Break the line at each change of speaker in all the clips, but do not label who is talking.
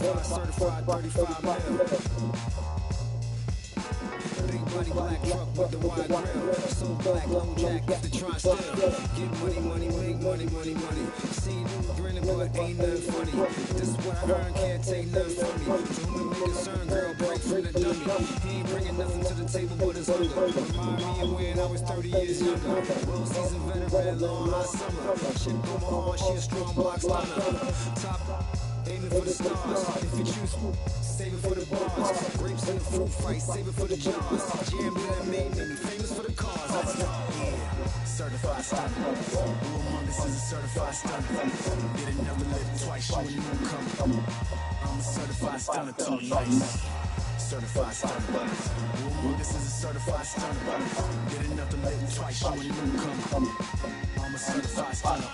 certified 35 mil. Big body black truck with the wide grill. So black, low jack, if the try still. Get money, money, make money, money, money. See you grinning, but ain't nothing funny. This is what I heard, can't take nothing from me. So when we concerned, girl, break from the dummy. He ain't bringing nothing to the table but his hunger. Remind me of when I was 30 years younger. Well seasoned veteran, long hot summer. Shit on my heart, she a strong block stunner. Top aiming for the stars. If you choose, save it for the bars. Grapes in the fruit fight, save it for the jars. Jam that made me famous for the cars. Yeah, certified stunner. This is a certified stunner. Get another lip twice, show you won't come. I'm a certified stunner, talk nice. Certified stunner. This is a certified stunner. Get another lip twice, show you won't come. I'm a certified stunner.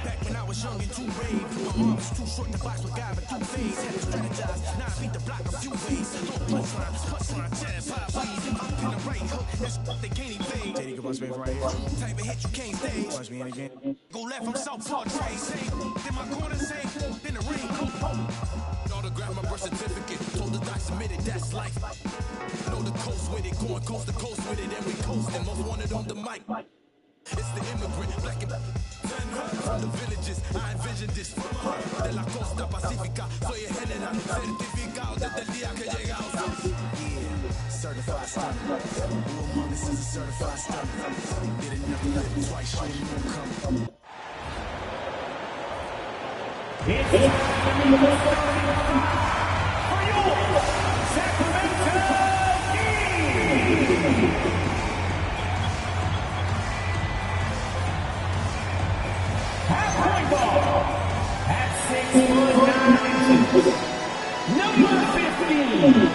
Back when I was young and too brave, my arm was too short to box with guy, but too phase. Had to strategize, now I beat the block a few ways. Punchline, jab, pop, please. I'm in the right hook, that's they can't evade. JD, go punch me right here. Type of hit you can't stage. Punch me in again. Go left, I'm Southpaw Trey. Same, then my corner same, then the ring. Autograph my birth certificate. Told the doc submitted, that's life. Know the coast with it, going coast to coast with it, and we coasting. Most wanted on the mic. It's the immigrant, black and from the villages. I envision this de la costa pacífica. Soy el general certificado desde el día que llegamos. Yeah, certified stunner. This is a certified stunner. Get another lip twice, show you won't come.
It's time for your Sacramento Kings. Half-point ball at 6'9", number 15,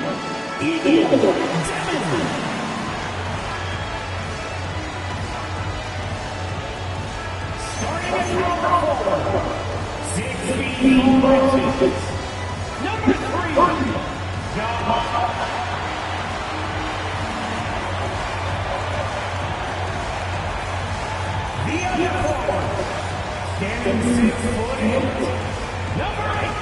starting at number 4, 6 feet 4 inches, number 3, Garland. The other forward, standing 6'8", number 8,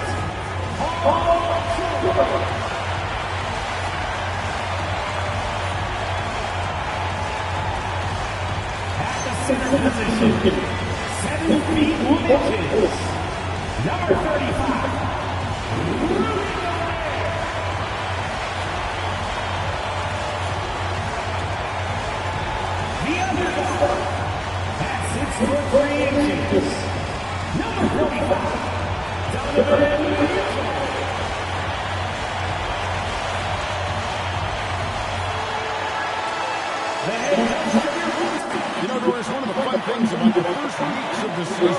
at the center position, 7 feet 1 inches, number 35, the other forward, at 6'3" number 45,
You know, Doris, one of the fun things about the first weeks of the season,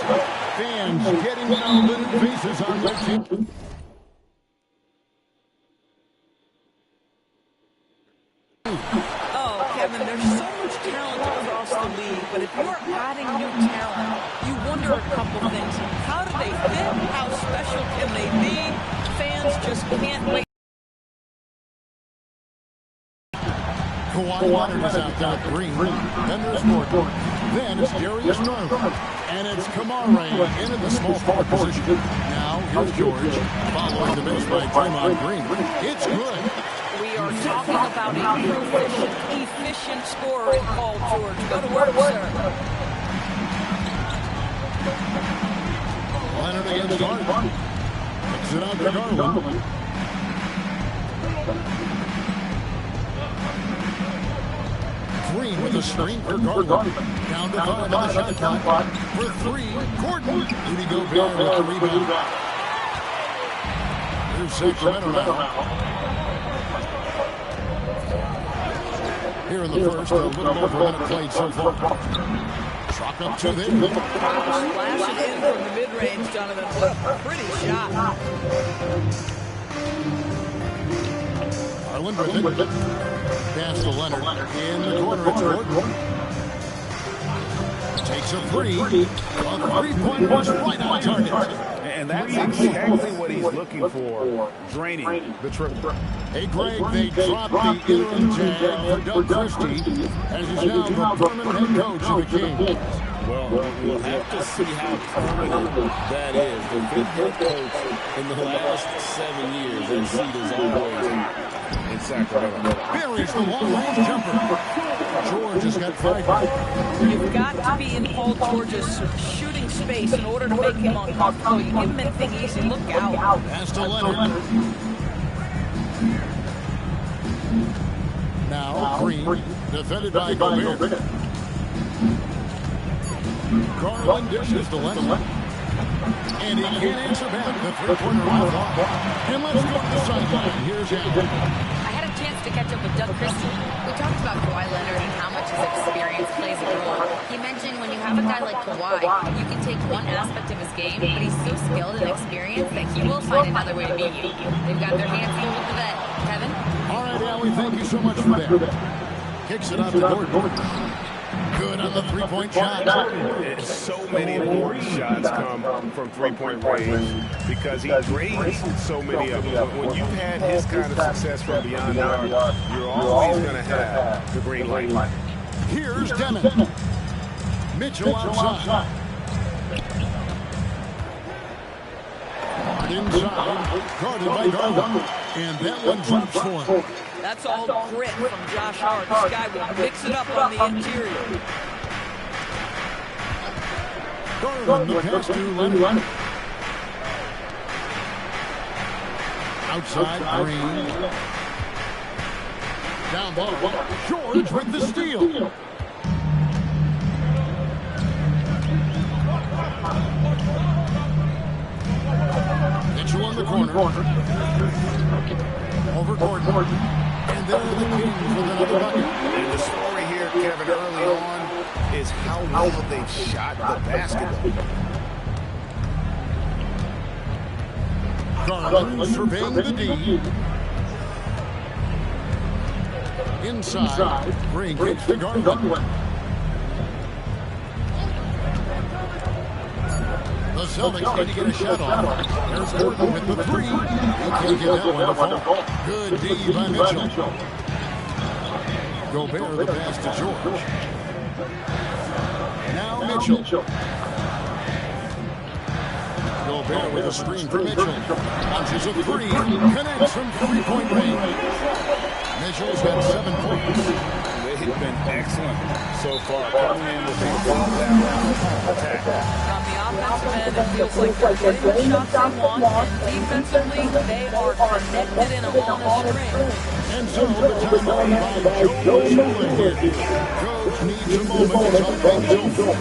fans getting little faces on their team.
Oh, Kevin, there's so much talent across the league, but if you're adding new talent, you wonder a couple things. How do they fit? How special can they be? Fans just can't wait.
Kawhi Leonard is out there at green. Then there's Gordon. Then it's Darius Garland. And it's Kamara into the small forward position. Now here's George following the miss by Draymond Green. It's good.
We are talking about a efficient scorer in Paul George. Go to work, sir.
Leonard against Garland. Kicks it out to Garland. Green with a screen for Garland. Down to 5 on the shot clock. For 3, Gordon. Rudy Gobert with the rebound. Here's Sacramento now. Here in the first, a little over a minute played so far. Chalk up to there.
Splash it in from the mid-range, Donovan. What a pretty shot.
Garland with it. Pass to Leonard. In the corner, it's Gordon. Takes a three. A three-point was right on target.
And that's exactly what he's looking for, draining the triple.
Hey, Greg, they dropped the interim jab for Doug Christie, as he's now the permanent head coach of the Kings.
Well, we'll have to see how permanent that is. The fifth head coach in the last 7 years, that seat is always in Sacramento.
Buries the long-range jumper. George has got 5.
You've got to be in Paul George's shooting space in order to make him uncomfortable. You give him anything easy, look out.
Pass to Leonard. Now Green, defended by Gobert. Garland dishes to Leonard. And he can't answer back. The three-pointer off. And let's go to the sideline. Here's Allen.
I had a chance to catch up with Doug Christie. We talked about Kawhi Leonard and how much his experience plays a role. He mentioned when you have a guy like Kawhi, you can take one aspect of his game, but he's so skilled and experienced that he will find another way to beat you. They've got their hands full with the vet. Kevin?
All right, Allie, thank you so much for that. Kicks it out to Gordon. Good on the three-point shot.
So many important shots come from three-point range because he drains so many of them. When you've had his kind of success from beyond the arc, you're always going to have the green light.
Here's Dennis. Mitchell outside. Inside, guarded by Garland. And that one drops for him.
That's all grit from Josh Hart. This guy will mix it up on the interior.
Garland, the pass to Leonard. Outside, Green. Down low. George with the steal. Mitchell on the corner. Over Gordon. And there are the Kings with another bucket.
And the story here, Kevin, early on is how well they've shot the basketball.
Garland surveying the D. Inside. Green kicks to Garland. The Celtics need to get a shot off. There's Gordon with the three. He can't get that one to fall. Good D by Mitchell. Gobert the pass to George. Now Mitchell. Gobert with a screen for Mitchell. Launches a three. Connects from three-point range. Mitchell's got 7 points.
They've been excellent so far, coming in with the attack.
On the offensive end, it feels like they're getting the shots they want, and defensively, they are connected in a long string.
And so the timeout by Joe Nolan here. Coach needs a moment to talk things over.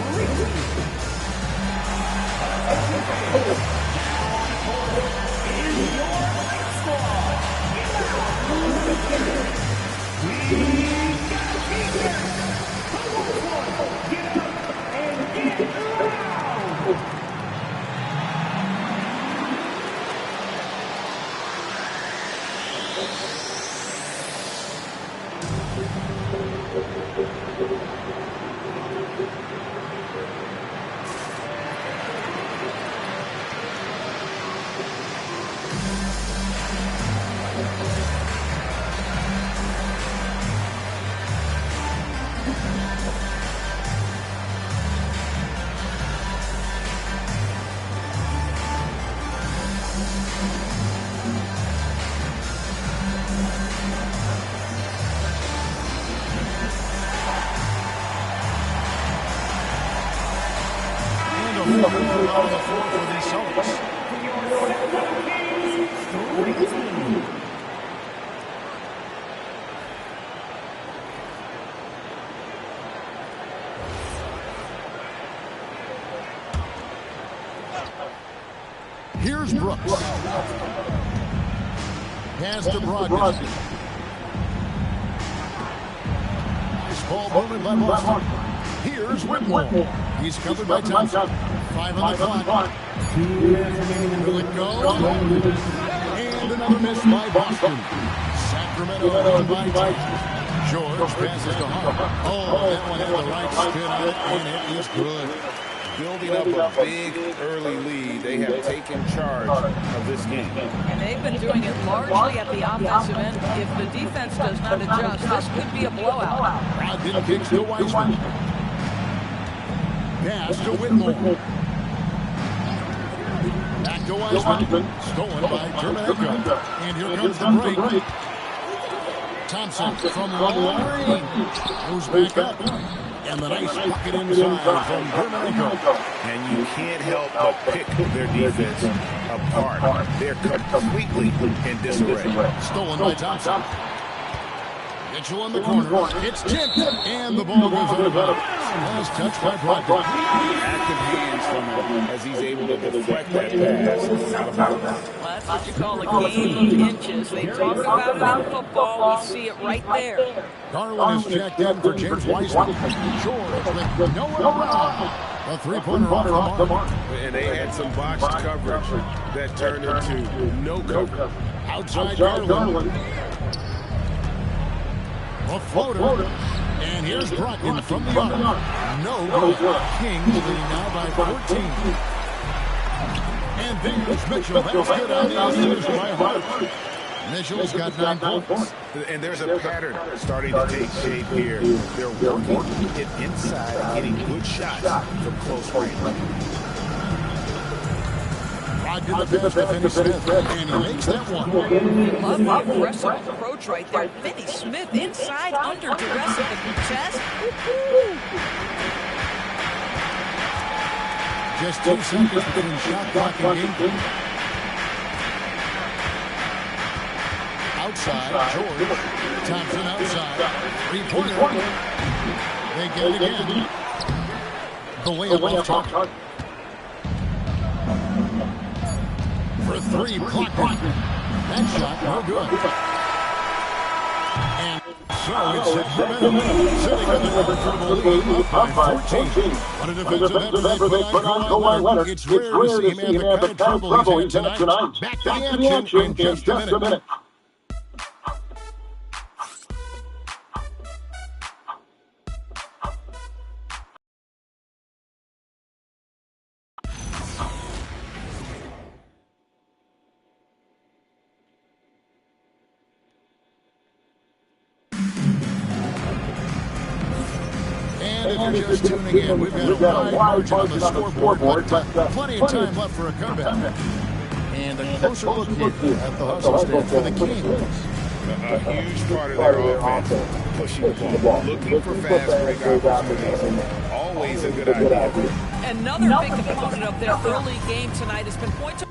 On the floor for the Celtics. Here's Brooks. Pass to Brogdon. Nice ball movement by Boston. Here's Whitmore. He's covered by Thompson. 5 on the clock. Will it go? And another miss by Boston. Sacramento won by 10. George passes to Hart. Oh, that one had the right spin on it, and it is good.
Building up a big early lead, they have taken charge of this game.
And they've been doing it largely at the offensive end. If the defense does not adjust, this could be a blowout.
Brogdon kicks to Wiseman. Pass to Whitmore. Back to Wiseman. Stolen by Terminenko. And here comes the break. Thompson from long range. Goes back up. And the nice bucket inside from Terminenko.
And you can't help but pick their defense apart. They're completely in disarray.
Stolen by Thompson. Mitchell in the corner. It's tipped. And the ball goes out of bounds. Last touch by Brogdon.
Active hands from him as he's able to deflect that pass out of bounds.
Well, that's what you call a game of inches. They talk about it in football. We see it right there.
Garland is checked in for James Wiseman. George with nowhere around. A three-pointer off the mark.
And they had some botched coverage that turned into no coverage.
Outside Garland. A floater. And here's Brogdon from the arc. No good. Kings leading now by 14. And there's Mitchell. That's good on the assist by Hart. Mitchell's got 9 points.
And there's a pattern starting to take shape here. They're working it inside and getting good shots from close range.
Brogdon the pass to Finney Smith. And he makes that one.
Love the aggressive approach right there. Finney Smith inside, under duress at the chest.
Just 2 seconds between shot clock and game. Outside, George. Thompson outside. 3-pointer. They get it again. The way of off target. For 3, Brogdon. That shot, no good. And so it's Sacramento sitting in the comfortable lead up by 14. On a defensive effort they put on Kawhi Leonard. It's rare to see him have the kind of trouble he's had tonight. Back to the action in just a minute. If you're just tuning in, we've got a wide margin on the scoreboard, but plenty of time left for a comeback. And a closer look here at the hustle stand for the Kings.
A huge part of their offense, pushing the ball, looking for fast break opportunities. Always a good idea.
Another big component of their early game tonight has been points.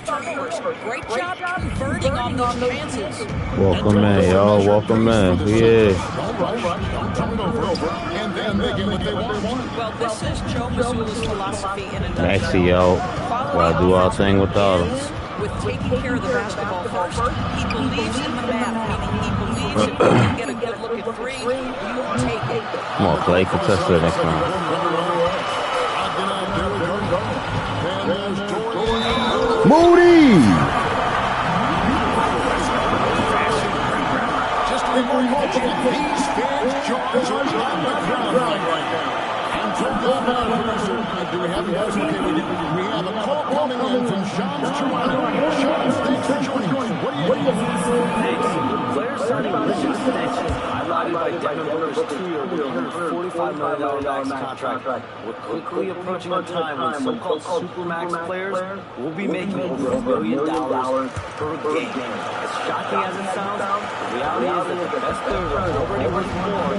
Turnovers. Great job converting on those chances.
Welcome in, y'all. Welcome in. Yeah.
Well, this is Joe Mazzulla's philosophy in a nutshell.
Maxey out. Gotta do our thing without him.
With taking care of the basketball first, he believes in the math, meaning he believes if you can get a good look at 3, you take it.
Come on, Clay. Contest it next time. Moody!
Just to be more confident, these fans' jaws are on the ground right now. And from the do we have a yes? Okay, we have a call coming in from Shams Charania. Shams, thanks for joining us. What do you think?
Players signing on the extension, highlighted by Devin Booker's 2-year, $145 million max contract. We're quickly approaching a time when so-called supermax players will be making over $1 million per game. As shocking as it sounds, the reality is that the best players are already worth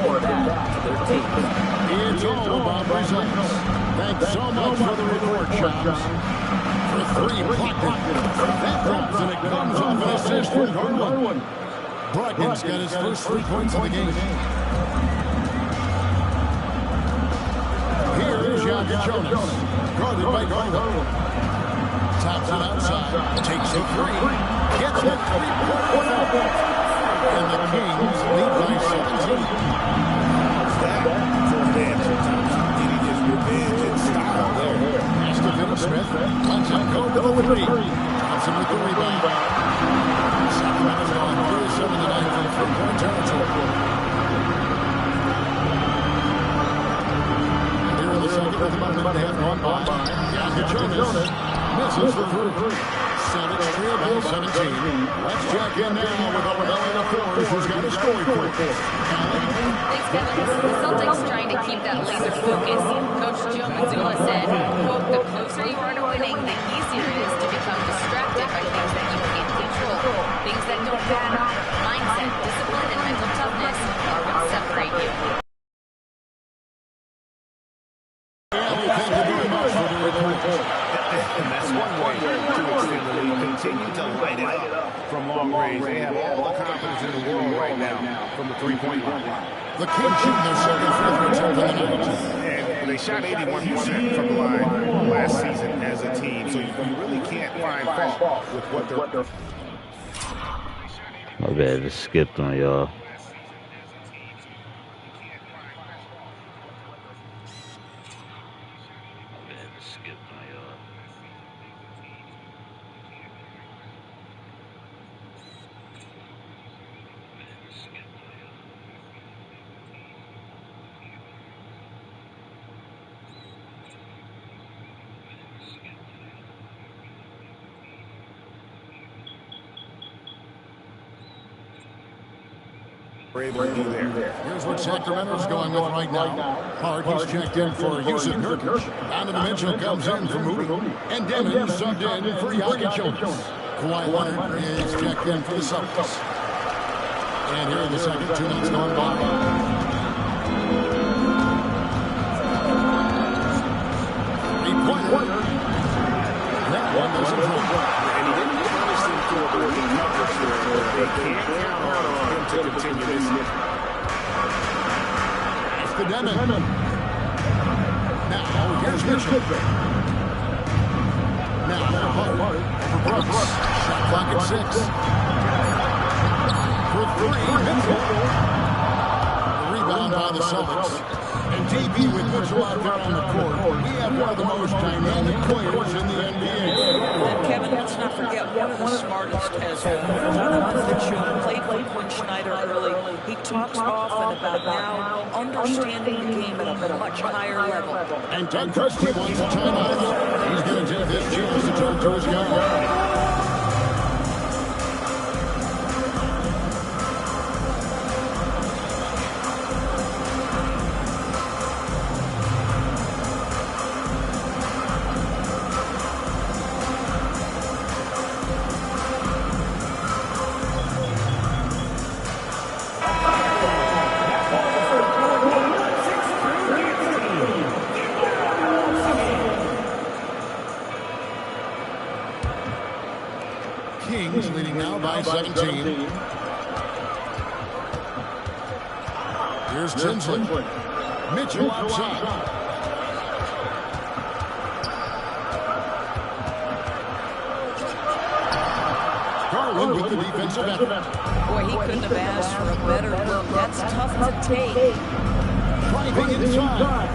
more than that to their teams.
It's all about results. Thanks so much for the reward, Shams. For 3, Brogdon. That drops, and it comes off an assist from Garland. Brogdon's got his first 3 points of the game. Here is Jokic Jonas, guarded by Garland. Thompson outside, takes a 3. Gets it. And the Kings lead by 17.
That for advantage. Getting his revenge in style there.
Pass to Vinny Smith. Lets him go to the three. Thompson with the rebound. Sacramento's gone 37 tonight from three-point territory. Here in the second with about a minute and a half gone by. Jonas misses the three. Celtics trail by 17. Let's check in now with our LA Force, who's got a scoring point.
Thanks, Kevin. The Celtics trying to keep that laser focus. Coach Joe Mazzulla said, quote, the closer you are to winning, the easier it is to become distracted by things that you can't control. Things that don't matter. Mindset, discipline, and mental toughness are what separate you.
And that's one way to extend the lead. Continue to light it up from long range. They have all the confidence in the world right now from the three-point line.
The Kings shooting their second free throw attempt of the night.
And they shot 81% from the line last season as a team. So you really can't find fault with what they're...
My bad, just skipped on y'all.
We're able to do there.
Here's what Sacramento's going with right now. Hart, he's checked in for Yusuf Nurkic. Donovan Mitchell comes in for Moody. And Demon subbed in for Jokic Jonas. Kawhi Leonard is checked in for the Celtics. And here in the second, 2 minutes gone by. Three-pointer. That one doesn't drop.
And he didn't punish them for the recovery score. They can't count on him to continue this.
It's the Demon. Now, here's Mitchell. Now, Hart for Brooks. Shot clock at 6. For three, Mitchell. The rebound by the Celtics. And DB with Mitchell out there on the court. We have one of the most dynamic players in the NBA.
And Kevin, let's not forget, one of the smartest as Donovan Mitchell played with Quinn Snyder early. He talks often about now understanding the game at a much higher level.
And Doug Christie wants a timeout. He's going to take this chance to turn to his guy. Kings leading now by 17. Here's Tinsley. Mitchell outside. Garland with the defensive effort.
Boy, he couldn't have asked for a better look. That's tough to take.
Driving inside.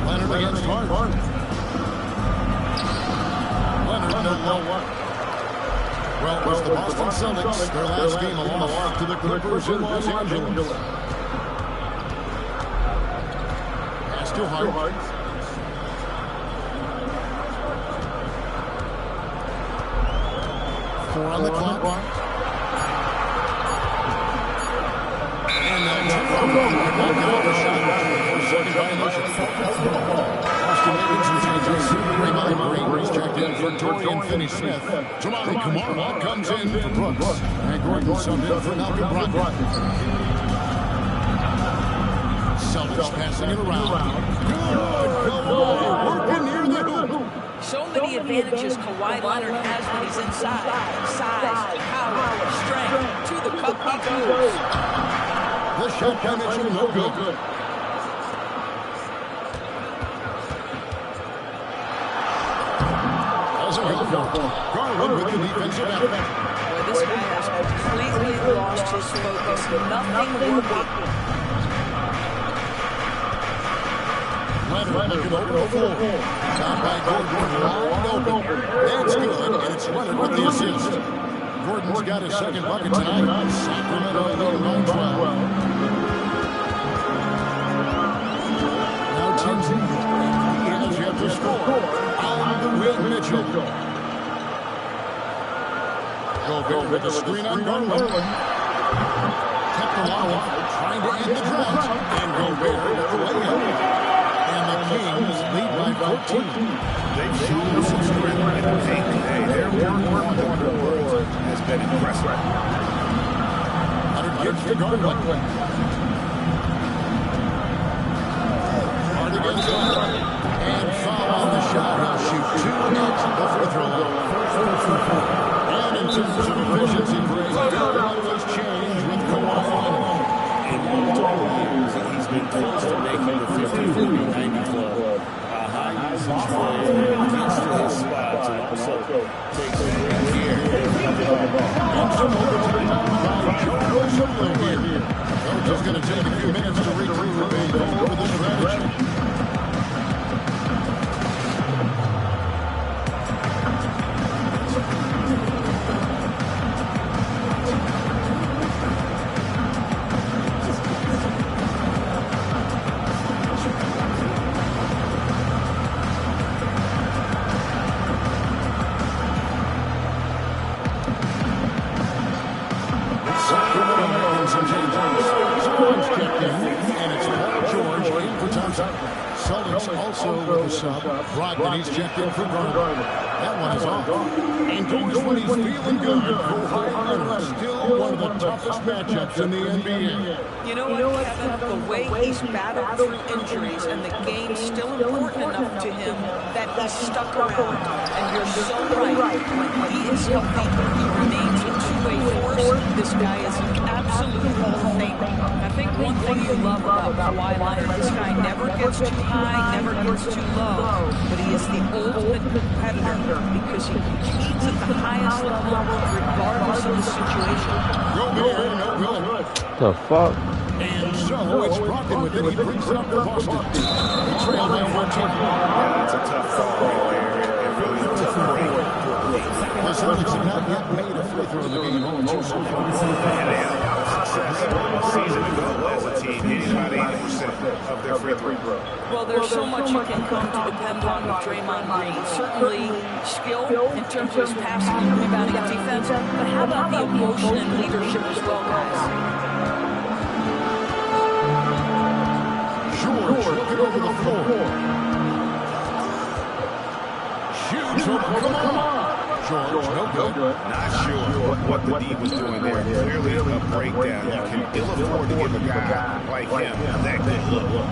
Leonard against Hart. Well, it was the Boston Celtics, their last game a loss to the Clippers in Los Angeles. Pass to Hart. Four on the clock. And that's second violation. Austin Davidson changes. Raymond Green is checked in for Dorian Finney-Smith. Jamari Kamara comes in for Brooks. And Gordon subbed in for Malcolm Brogdon. Celtics passing it around. Good. Kawhi working near the hoop.
So many advantages Kawhi Leonard has when he's inside. Size, power, strength. To the cup he goes.
The shot by Mitchell, no good. go for it. Garland with the defensive effort.
Boy, this guy has completely lost his focus. Nothing working.
Leonard looking over the floor. Shot by Gordon, wide open. That's good, and it's Leonard with the assist. Gordon's got his second bucket tonight. Sacramento leading by 12. Now Tinsley. He has yet to score. On the wing, Mitchell. Gobert with the screen on Garland. Kept the line, trying to end the drought. And Gobert with the layup. And the Kings lead by 14.
They've shown some strength in the paint today. Their work on the board has been impressive.
Leonard gives to Garland. Hard against Garland. And foul on the shot. He'll shoot 2 at the free throw line. And in terms of efficiency, Toronto's change with Kawhi Leonard.
In multiple years, he's been close to making the 50-40-90 club. High usage player, gets to his spots, and also takes a good care.
And some overtime by Joe Solo here. Coach is going to take a few minutes to regroup and go over the strategy. Celtics also with a sub. Brogdon, he's checked in for Garland. That one is off. And Gomes, when he's feeling good, Kawhi Leonard, still one of the toughest matchups in the NBA.
You know what, Kevin? The way he's battled through injuries and the game's still important enough to him that he's stuck around. And you're so right. When he is healthy, he remains a two-way force. This guy is an absolute Hall of Famer. I think one thing you love about Kawhi Leonard, this guy never gets too high, never gets too low, but he is the ultimate competitor because he competes at the highest level regardless of the situation.
The fuck?
And so it's Brogdon with it. He brings it up to Boston. He trailed by 14.
That's a tough call right there. It really is a tough break.
The Celtics have not yet made a free throw in the game. Only 2 so far.
And they had a lot of success a season ago as a team, hitting about 80% of their free throw.
Well, there's so much you can come to depend on with Draymond Green. Certainly skill in terms of his passing and rebounding and defense, but how about the emotion and leadership as well, guys?
George looking over the floor. Shoots over. Come on. George, no good.
Not sure what the D was doing there. Clearly a breakdown. You can ill afford to give a guy like him that good look.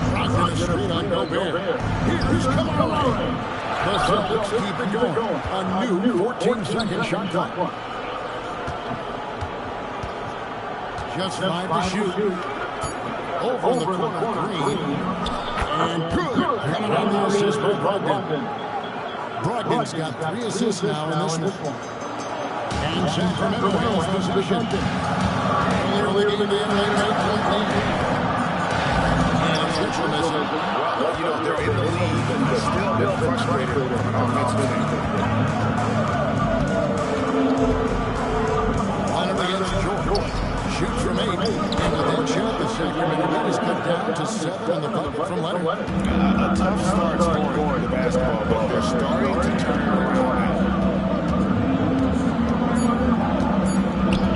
Brogdon is screen on Gobert. Here's Kamara. The Celtics keep it going. A new 14-second shot clock. Just 5 to shoot. Over in the corner, Green. And good. Coming on the assist by Brogdon. Brogdon's got 3 assists now in this one. And Sacramento has possession. Earlier leading the NBA 8-point lead. And Mitchell missing.
Well, you know, they're in the lead, but he's still been frustrated from an offensive standpoint.
Leonard against George. Shoots from 8. And with that shot, the Sacramento lead is cut down to 7 on the bucket from Leonard.
A tough start scoring the basketball, but they're starting to turn it around now.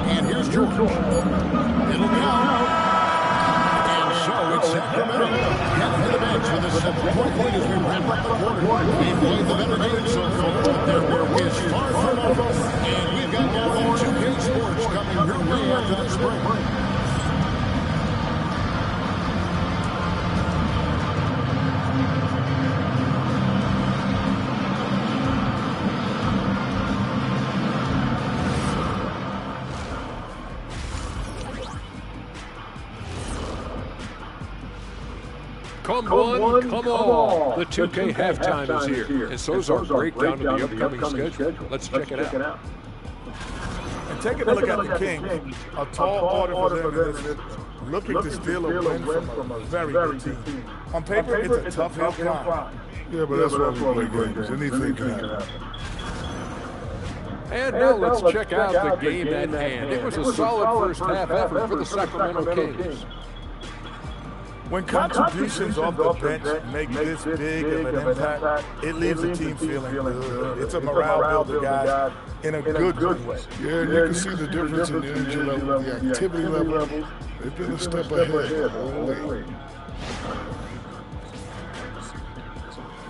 And here's George. It'll be out. And so it's Sacramento. Heading to the bench with a 7-point lead as we wrap up the quarter. We've played the better game so far, but their work is far from over. And we've got more than 2K Sports coming your way after this break.
Come one, come all. The 2K halftime is here, and so is our breakdown of the upcoming schedule. Let's check it out.
And taking a look at the Kings, a tall order for them is looking to steal a win from a very good team. On paper, it's a tough hill climb.
Yeah, but that's why we play games. Anything can happen.
And now let's check out the game at hand. It was a solid first half effort for the Sacramento Kings.
When contributions off the bench make this big of an impact, it leaves the team feeling good. It's a morale builder, guys, in a good way.
Yeah, and you can see the difference in the energy level, the activity level. They've been a step ahead. Holy.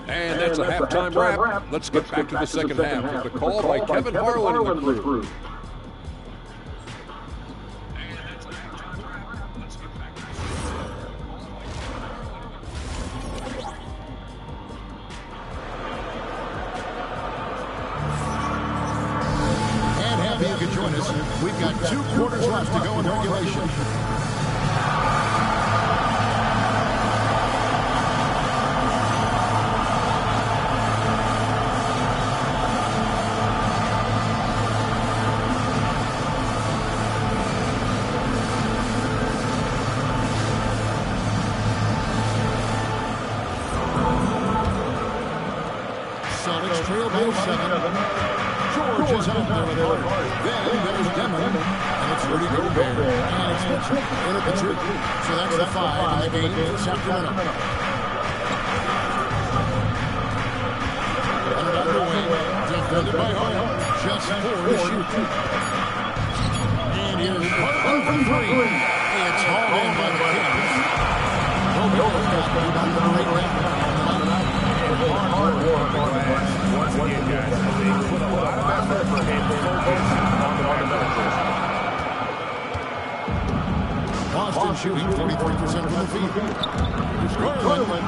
And that's a halftime wrap. Let's get back to the second half with the call by Kevin Harlan and the crew.
And happy you could join us. We've got 2 quarters left to go in regulation. Celtics trail by 7. George is out there with it. Then there's Demon, and it's Rudy Gobert. And it's Mitchell in at the 2. So that's the 5 in the game for Sacramento. And underway, defended by Harlan. Just 4 to shoot. And here's Harlan from 3. It's hauled in by the Kings. Gobert's got the rebound right now.
Once again, guys, they put a lot of effort and focus on the backcourt.
Boston shooting 43% from the field. It's Garland.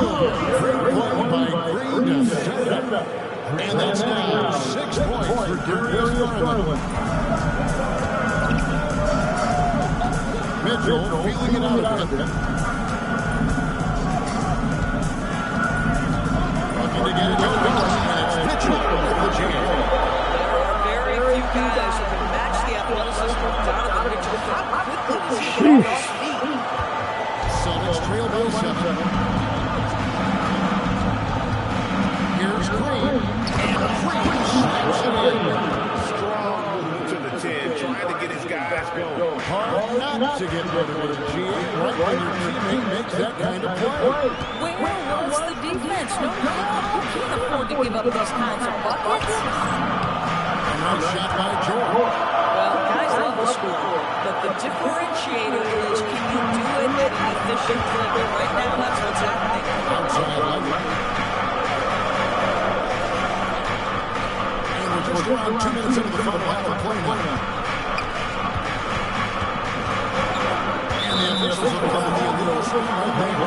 Good. Three-point by Green to set it up. And that's now 6 points for Darius Garland. Mitchell feeling it out of it. To get it going, it's Mitchell with the jam.
There are very few guys who can match the athleticism of Donovan Mitchell. How quickly does he get off his feet?
Celtics trail by 7. Here's Green. And Green snaps it in.
Strong move to the 10, trying to get his guys going.
Hard not to get motivated, G. Right when your teammate makes that kind of play.
Where was the defense? No, you can't afford to give up these kinds of buckets.
And nice shot by George.
Well, guys love to score, but the differentiator is can you do it at an efficient clip? And right now, that's what's happening.
Outside line. And we're just around 2 minutes into the final half of play now. And the officials have come to a little swing right there.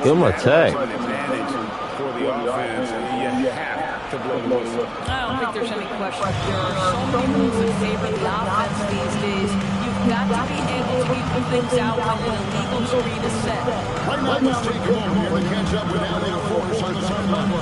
Give him a tag.
For the offense, and you have to blow the whistle.
I don't think there's any question. There are so many moves that favor the offense these days. You've got to be able to even things out when an illegal screen is set.
Right now, let's take a moment here to catch up with Allie Force on the sideline.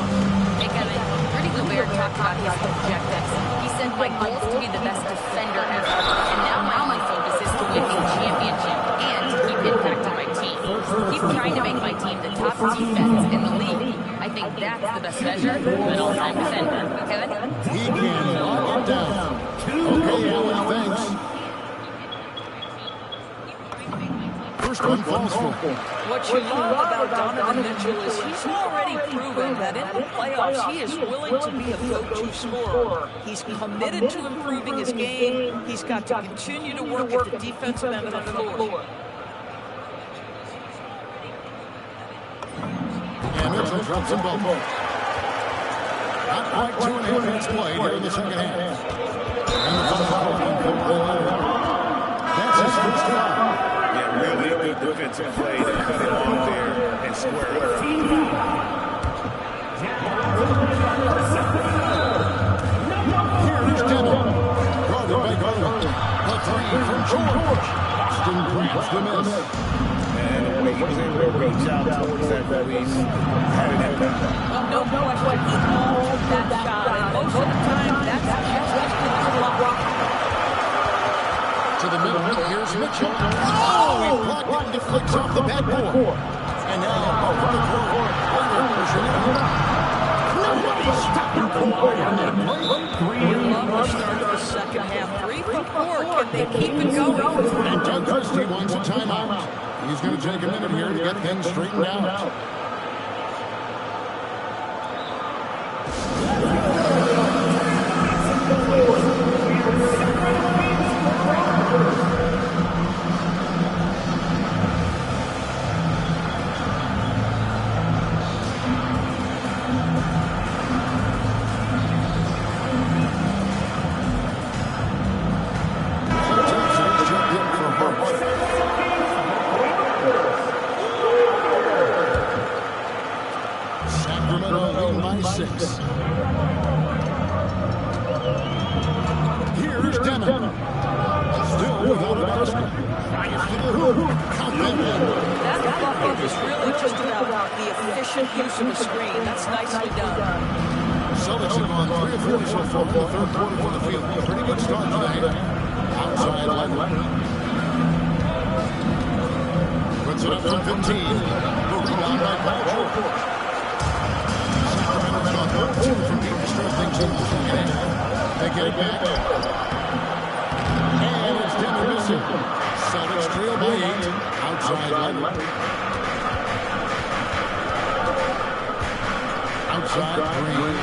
Hey, Kevin, Rudy Gobert talked about his objectives. He said, my goal is to be the best defender ever. And now my only focus is to win a championship and to keep impacting my team. Keep trying to make my team the top defense in the league. I think that's the best measure of an all-time defender. Kevin?
He can lock it down. Okay, Allie, thanks. First one falls for.
What you love about Donovan Mitchell is he's already proven that in the playoffs he is willing to be a go-to scorer. He's committed to improving his game. He's got to continue to work at the defensive end of the floor.
And Mitchell drops them both. Not quite 2.5 minutes played here in the second half. And the foul. That's his first foul.
Yeah, really good defensive play to cut it off there and square it up.
Here's Devin. Guarded by Garland. A three from George. Boston grabs the miss.
And the way he was able to reach out towards that release, had it happen.
No question, he called that shot, and most of the time, that's just in the block.
To the middle, here's Mitchell. Oh, he blocked it and deflects off the backboard. And now, over the court, nobody's stopping Kawhi on that play.
Love the start of the second half. 3 for 4. Can they keep it going?
And Doug Christie wants a timeout. He's going to take a minute here to get things straightened out. Celtics have gone 3 of 4 so far in the third quarter for the field. Pretty good start today. Outside Leonard. Puts it up to 15. The rebound by Paul George. Sacramento's on 13 from deep to start things in the second half. They get it back. And it's Denver missing. Celtics trail by 8. Outside Leonard. Outside Green.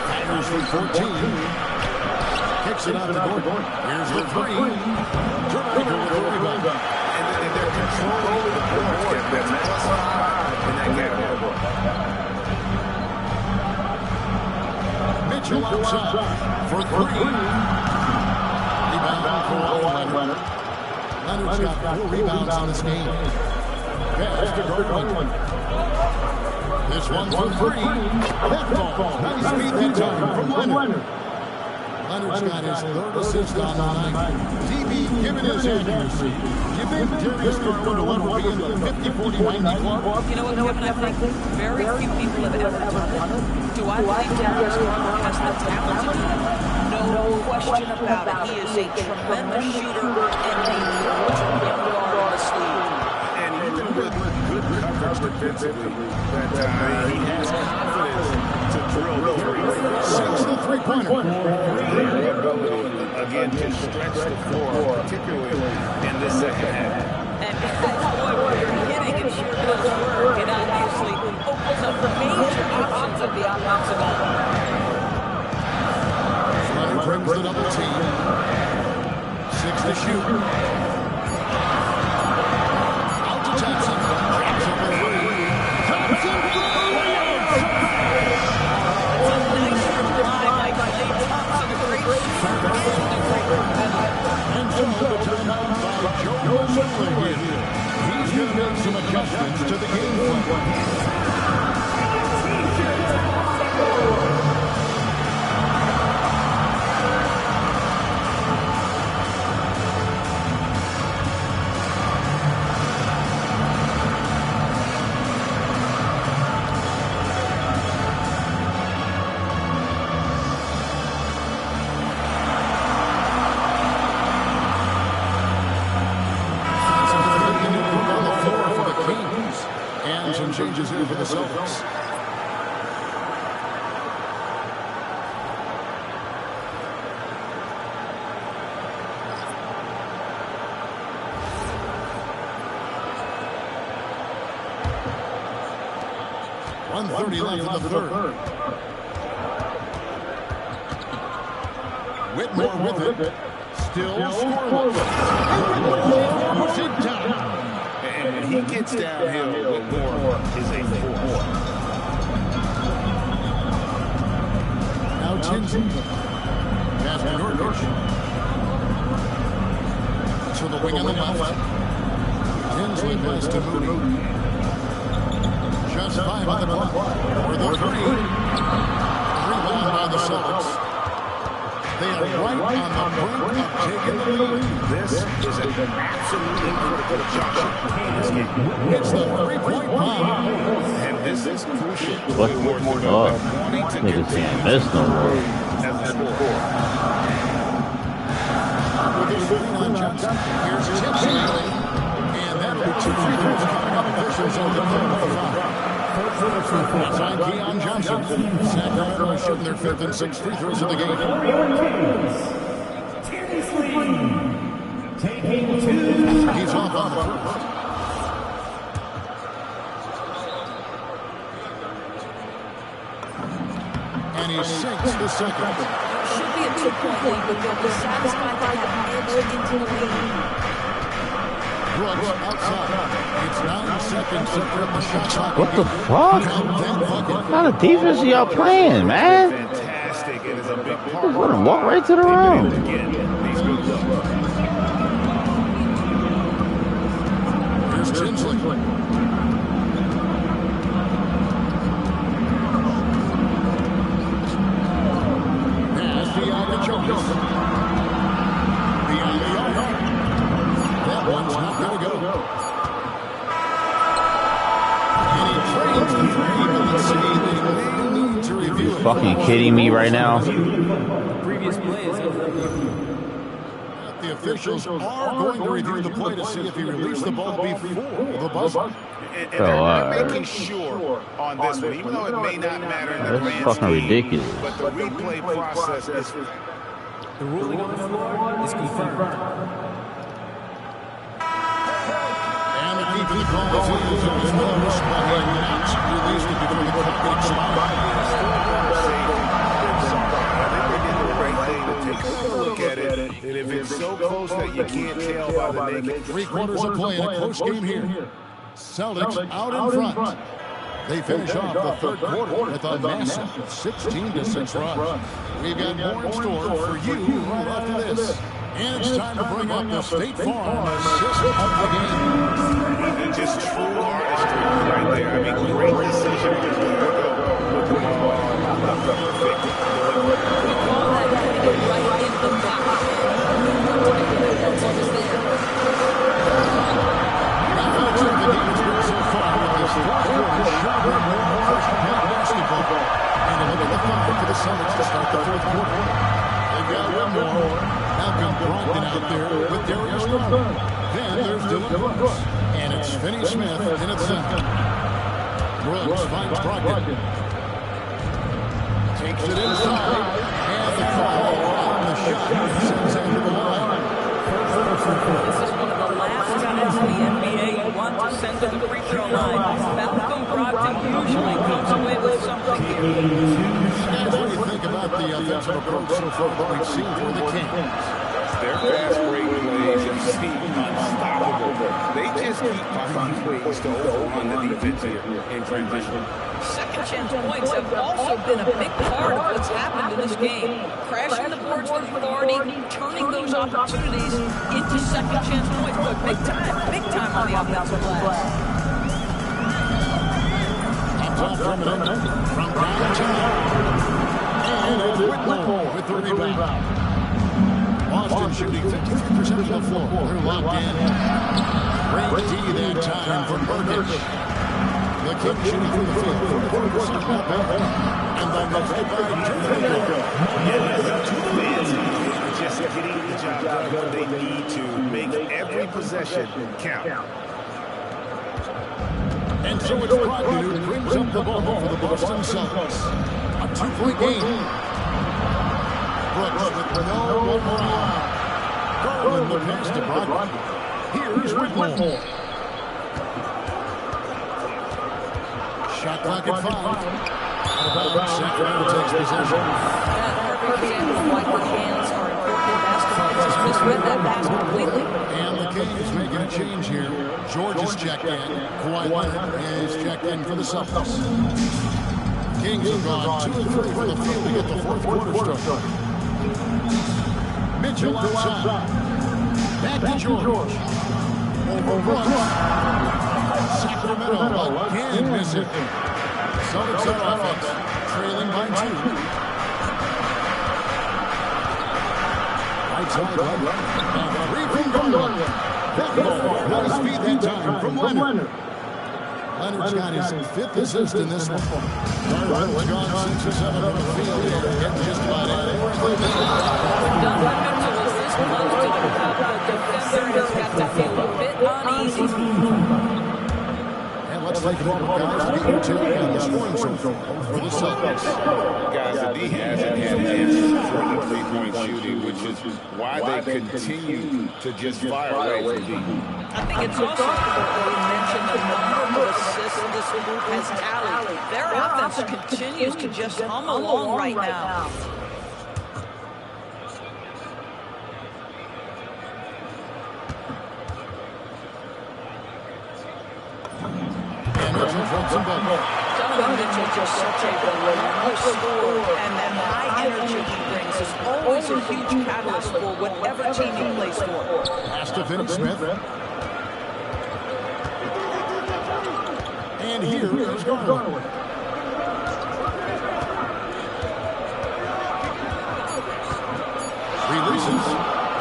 Fires from 14. Kicks it out to Gordon. Here's the 3. Jamaica with a rebound.
And they're controlling the board. That's plus 5 in that category.
Mitchell outside for 3. Rebound Kawhi Leonard. Leonard's got 4 rebounds in this game. Pass to Garland. This one's for 3. That ball. Nice feed that time from Leonard. Leonard's got his 3rd assist on the night. DB given his accuracy. Do you think Darius Garland will ever be in the 50-40-90 club?
You know what, Kevin, I think very few people have ever done it. Do I believe Darius Garland has the talent to do it? No question about it. He is a tremendous shooter and a tremendous guard on the sleeve.
And even with good coverage defensively, that he has confidence to drill the 3.
Sinks the 3-pointer.
Really ability, again, to stretch the floor, particularly in this second half.
And boy, when you're hitting, it sure does work. It obviously opens up the major options of the offensive end.
Leonard brings the double team. 6 to shoot. Out to Thompson. Grabs up a 3. Thompson brilliant!
It's a nice reply by Clay Thompson. A great shooter and a great competitor.
And so the timeout by Joe Mazzulla here. He's going to make some adjustments to the game plan. Changes here for the Celtics. .130 left in the third. Whitmore with it. Still scoreless. Puts it down.
And when he gets downhill, Whitmore is a force.
Now Tinsley. Pass to Nurkic. To the wing on the left. Tinsley pass to Moody. Just 5 on the clock. For the 3. Rebound by the Celtics. They are right on the brink of taking the lead.
This is an absolutely critical juncture in this game.
It's the three-point bomb.
And this is crucial.
What? Oh,
Wanting to
niggas can't miss no more.
as a scorer.
With his lead on Johnson, here's Tipsy. And that'll be 2 free throws coming up. Officials on the call with the foul. That's on Keon Johnson. Sacramento is shooting their 5th and 6th free throws of the game.
Taking 2.
He's off on the first. And he sinks the second.
Should be a 2-point lead, but they'll be satisfied to have edged into the lead.
Brooks outside. It's 9 seconds to grab the shot clock.
What the fuck? What kind of defense are y'all playing, man?
Fantastic. It is a big part.
Just let him walk right to the rim.
Again, these good looks.
Here's Tinsley. Pass beyond the Jones. Beyond the arc. That one's not going to go. And he trains the three, but let's see. They need to review it.
Fucking kidding me right now?
Previous plays.
The officials are going to review the play to see if he released the ball before the buzzer.
And they're making sure on this one, even though it may not matter in the
That's
grand
fucking
scheme,
ridiculous.
but the replay process is...
The ruling on the floor is confirmed.
And the keeper of the call is noticed by the announce. Released it before the clock expired.
Look at it, and if it's so close that you can't tell by the naked.
3 quarters of play in a close game here. Celtics out in front. They finish off the third quarter with a massive 16-6 run. We've got more in store for you right after this. And it's time to bring up the State Farm assist of the game.
And just true artistry right there. I mean, great decision.
For the Celtics to start the fourth quarter. They've got one more. Malcolm Brogdon out there with Darius Garland. Then there's Dylan Brooks. And it's Finney Smith in at center. Brooks finds Brogdon. Takes it inside. And the call on the shot sends him to the line.
This is one of the last guys in the NBA you want to send to the free throw line. Malcolm Brogdon usually comes away with something here.
Guys, what do you think about the offensive approach so far that we've seen for the Kings?
Their fast break plays have seemed unstoppable. They just keep finding ways to overrun the defense here in transition.
Second chance points have also been a big part of what's happened in this game. Crashing the boards with authority, turning those opportunities into second chance points. But big time on the offensive glass.
Top from downtown. And it's Whitmore with the rebound. Boston shooting 53% of the floor. They're locked in. Great D that time from Burgess. The Kings shooting through the field. 44% not bad. And then the high by
Just getting the job done, but they need to make every possession count.
And so it's Brogdon who brings up the ball for the Boston Celtics. A 2-point game. Brooks with no one more line. Garland the pass to Brogdon. Here's Whitmore. Shot clock at 5. Sacramento takes possession.
Perfect example of why the hands are important in basketball. Just misread that pass completely.
And the Kings making a change here. George is checked in. Kawhi Leonard is checked in for the Celtics. Kings have gone 2 and 3 from the field to get the fourth quarter started. Mitchell outside. Back to George. Over Brooks. Sacramento again missing. Celtics on offense. Trailing by 2. outside Leonard. And 3 from Garland. That ball, no speed that time from Leonard. Leonard's got his 5th assist in this one. Garland's gone 6 or 7 on the field here. Getting just about everywhere.
This close to the cup, the defender has got to feel a bit uneasy.
And let's take a moment, guys, to get your take on the scoring so far for the Celtics.
Guys, the D hasn't had answers for the three-point shooting, which is why they continue to just fire away from deep.
I think it's also important to mention the number of assists this group has tallied. Their offense continues to just hum along right now. Donovan Mitchell just such a relentless scorer, and that high energy he brings is always a huge catalyst for whatever team he plays for.
Pass to Finney-Smith. And here is Garland. Releases.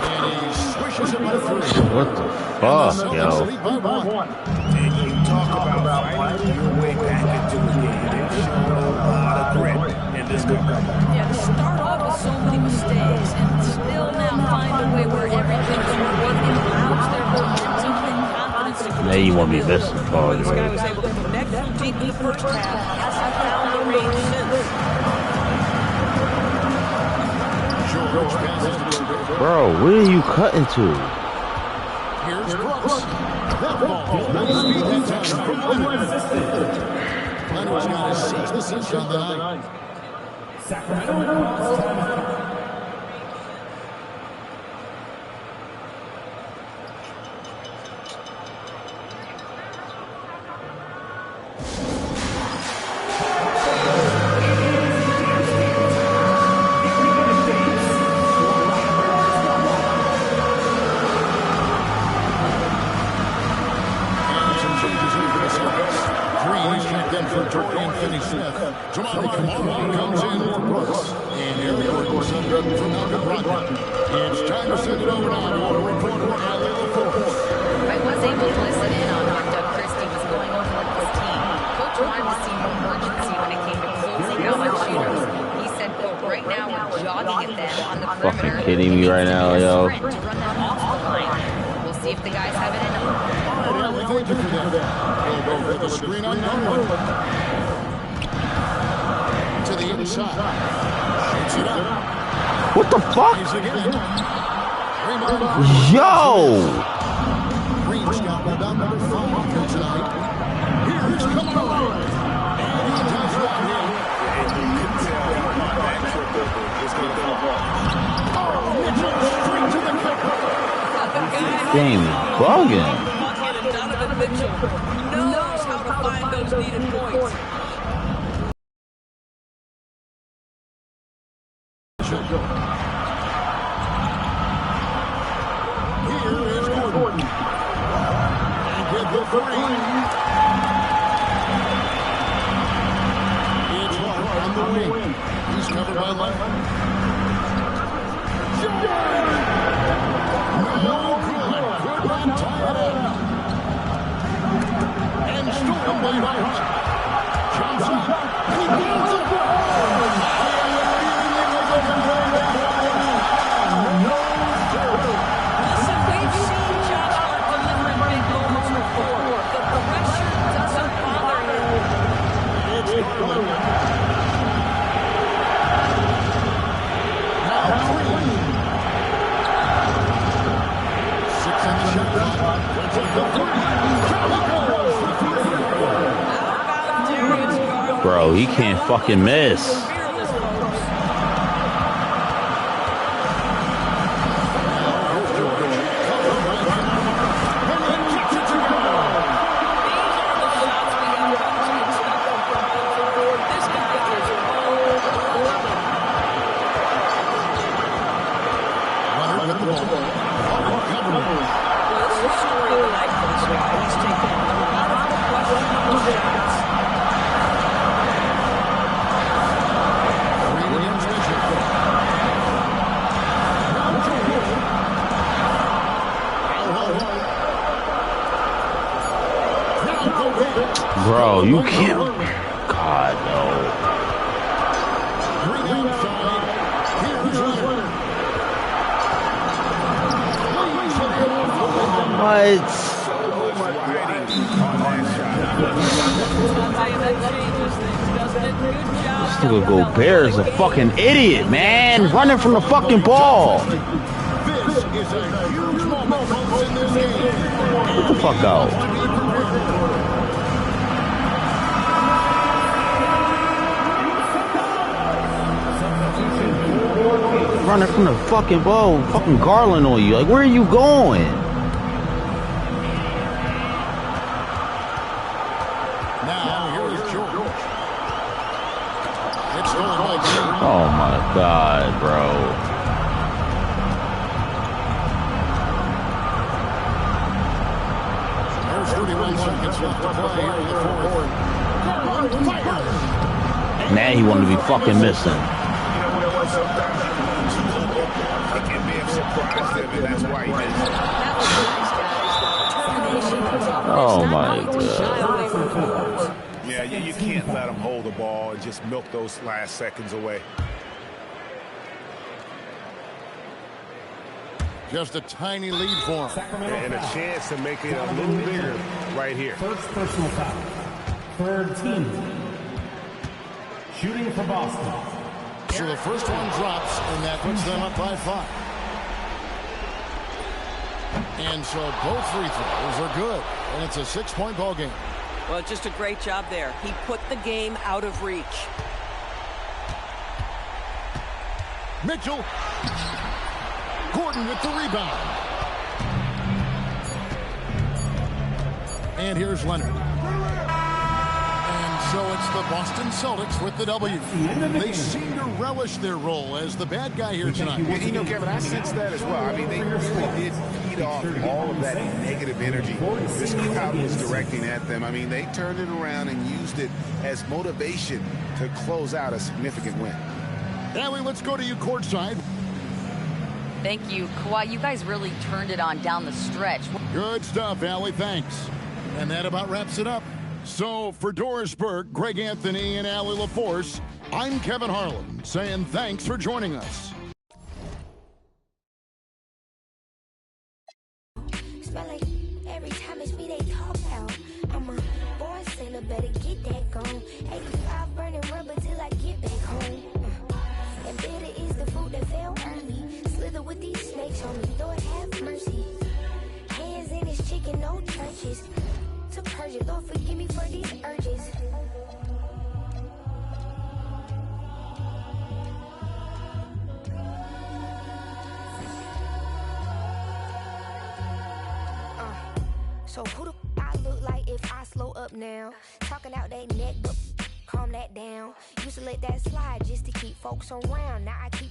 And he swishes it by 3.
What the fuck, yo?
And you talk about fighting your way back into the game. They've shown a lot of grit in this comeback.
Yeah, to start off with so many mistakes and still now find a way where everything's working, allows their momentum and confidence to continue.
Now you want me to miss the ball.
This guy was able to connect from deep in the first half, hasn't found the range since.
Bro, where are you cutting to?
Here's Brooks. That ball. Nice speed that time from Leonard. Leonard's got his 6th assist on the night.
Sacramento.
It's time to send it over now to our reporter,
I was able to listen in on what Doug Christie was going over with his team. Coach wanted to see more urgency when it came to closing out on shooters. He said, quote, right now we're jogging at them on the perimeter.
Fucking kidding me right now, yo.
To run them off the line. We'll see if the guys have it in them.
Thank you for that. We'll go for the screen on Garland. To the inside. Shoots it up.
What the fuck? Yo!
Green's got rebound number 5 here tonight. Here's Garland. And he does right here.
And you can tell that triple is going to come.
Oh, Mitchell straight to the cup.
Game bugging.
Donovan Mitchell knows how to find those needed points.
He's covered by Leonard. No good. Could not tie it up. And stolen by Hart. Johnson. And he builds it.
Listen, we've seen Josh Hart delivering big moments before. The pressure doesn't bother him.
It's Garland.
Bro, he can't fucking miss. can't. God, no. What? This nigga Gobert is a fucking idiot, man. Running from the fucking ball.
This is a huge moment in this game.
Get the fuck out. Running from the fucking ball, fucking Garland on you. Like, where are you going?
Now, here is George. It's stolen by Green.
Oh my God, bro.
There's 31 seconds left to play here in the fourth.
Now he wanted to be fucking missing. Oh my God.
Yeah, you can't let them hold the ball and just milk those last seconds away.
Just a tiny lead for him.
And a chance to make it a little bigger right here.
First personal foul. Third team. Shooting for Boston.
So the first one drops, and that puts them up by 5. And so both free throws are good, and it's a 6-point ball game.
Well, just a great job there. He put the game out of reach.
Mitchell. Gordon with the rebound. And here's Leonard. And so it's the Boston Celtics with the W. They seem to relish their role as the bad guy here tonight.
You know, Kevin, I sense that as well. I mean, they really did feed off all of that negative energy this crowd was directing at them. I mean, they turned it around and used it as motivation to close out a significant win.
Allie, let's go to you courtside.
Thank you. Kawhi, you guys really turned it on down the stretch.
Good stuff, Allie. Thanks. And that about wraps it up. So for Doris Burke, Greg Anthony, and Allie LaForce, I'm Kevin Harlan saying thanks for joining us.
Smell like every time it's me they talk out. I'm a born sinner, better get that gone. 85 burning rubber till I get back home. And bitter is the fruit that fell early. Slither with these snakes on me, Lord have mercy. Hands in his chicken, no churches. To purge it, Lord forgive me for these urges. So who the I look like if I slow up now? Talking out that neck, but calm that down. Used to let that slide just to keep folks around. Now I keep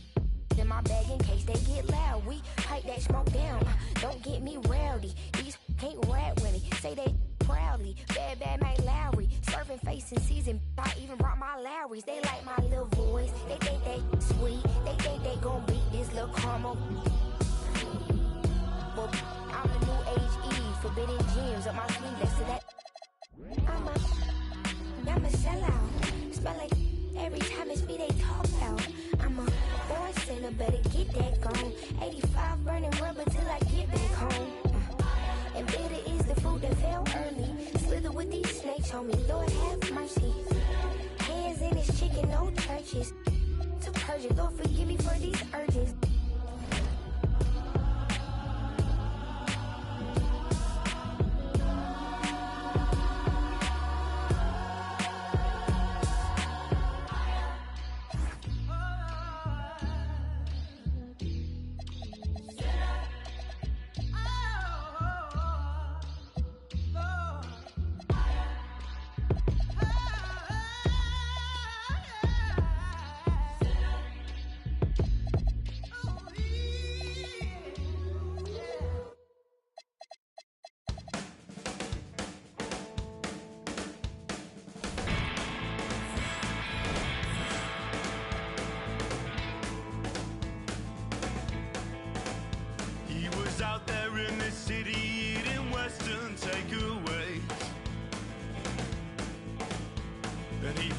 in my bag in case they get loud. We pipe that smoke down. Don't get me rowdy. These can't rap with me. Say they proudly. Bad Mike Lowry. Surfing facing season. I even brought my Lowrys. They like my little voice. They think they sweet. They think they gon' beat this little caramel. Well, I'm a new age Eve. Forbidden gems up my sleeve. Next to that. I'm a sellout. Smell like every time it's me they talk out. I'm a born sinner, better get that gone. 85 burning rubber till I get back home. And bitter is the fruit that fell early. Slither with these snakes on me, Lord have mercy. Hands in his chicken, no churches. To purge it, Lord forgive me for these urges.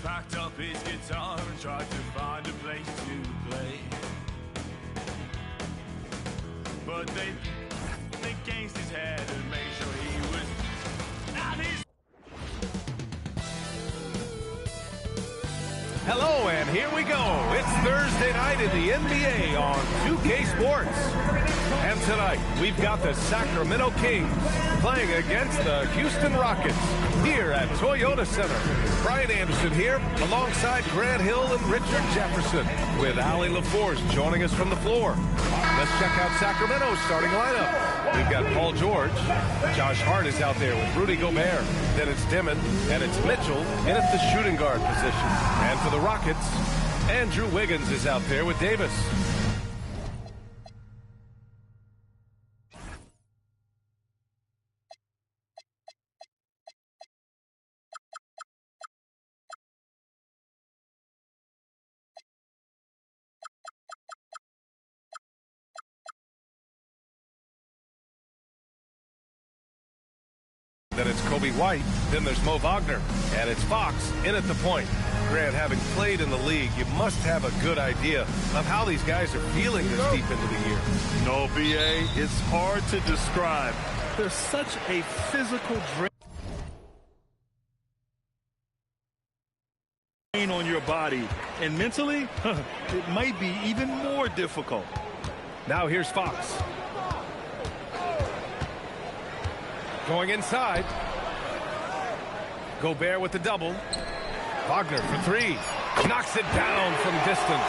packed up his guitar and tried to find a place to play. But they against his head and made sure he was at his...
Hello, and here we go. It's Thursday night in the NBA on 2K Sports. And tonight, we've got the Sacramento Kings playing against the Houston Rockets here at Toyota Center. Brian Anderson here alongside Grant Hill and Richard Jefferson with Allie LaForce joining us from the floor. Let's check out Sacramento's starting lineup. We've got Paul George. Josh Hart is out there with Rudy Gobert. Then it's Dimon, and it's Mitchell in at the shooting guard position. And for the Rockets, Andrew Wiggins is out there with Davis. Then it's Kobe White. Then there's Mo Wagner. And it's Fox in at the point. Grant, having played in the league, you must have a good idea of how these guys are feeling this deep into the year.
No, B.A., it's hard to describe. There's such a physical drain on your body. And mentally, it might be even more difficult.
Now here's Fox. Going inside. Gobert with the double. Wagner for three. Knocks it down from distance.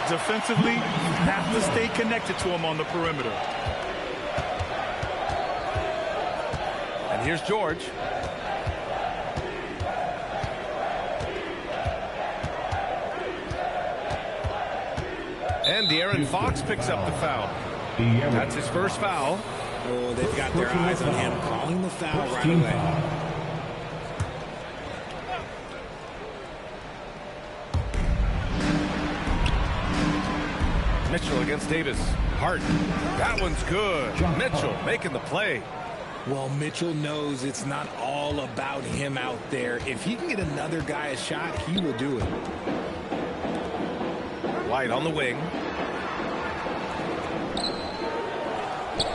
Defensively, you have to stay connected to him on the perimeter.
And here's George. And De'Aaron Fox picks up the foul. That's his first foul.
Oh, they've got their eyes on him, calling the foul right away.
Mitchell against Davis. Hart. That one's good. Mitchell making the play.
Well, Mitchell knows it's not all about him out there. If he can get another guy a shot, he will do it.
White on the wing.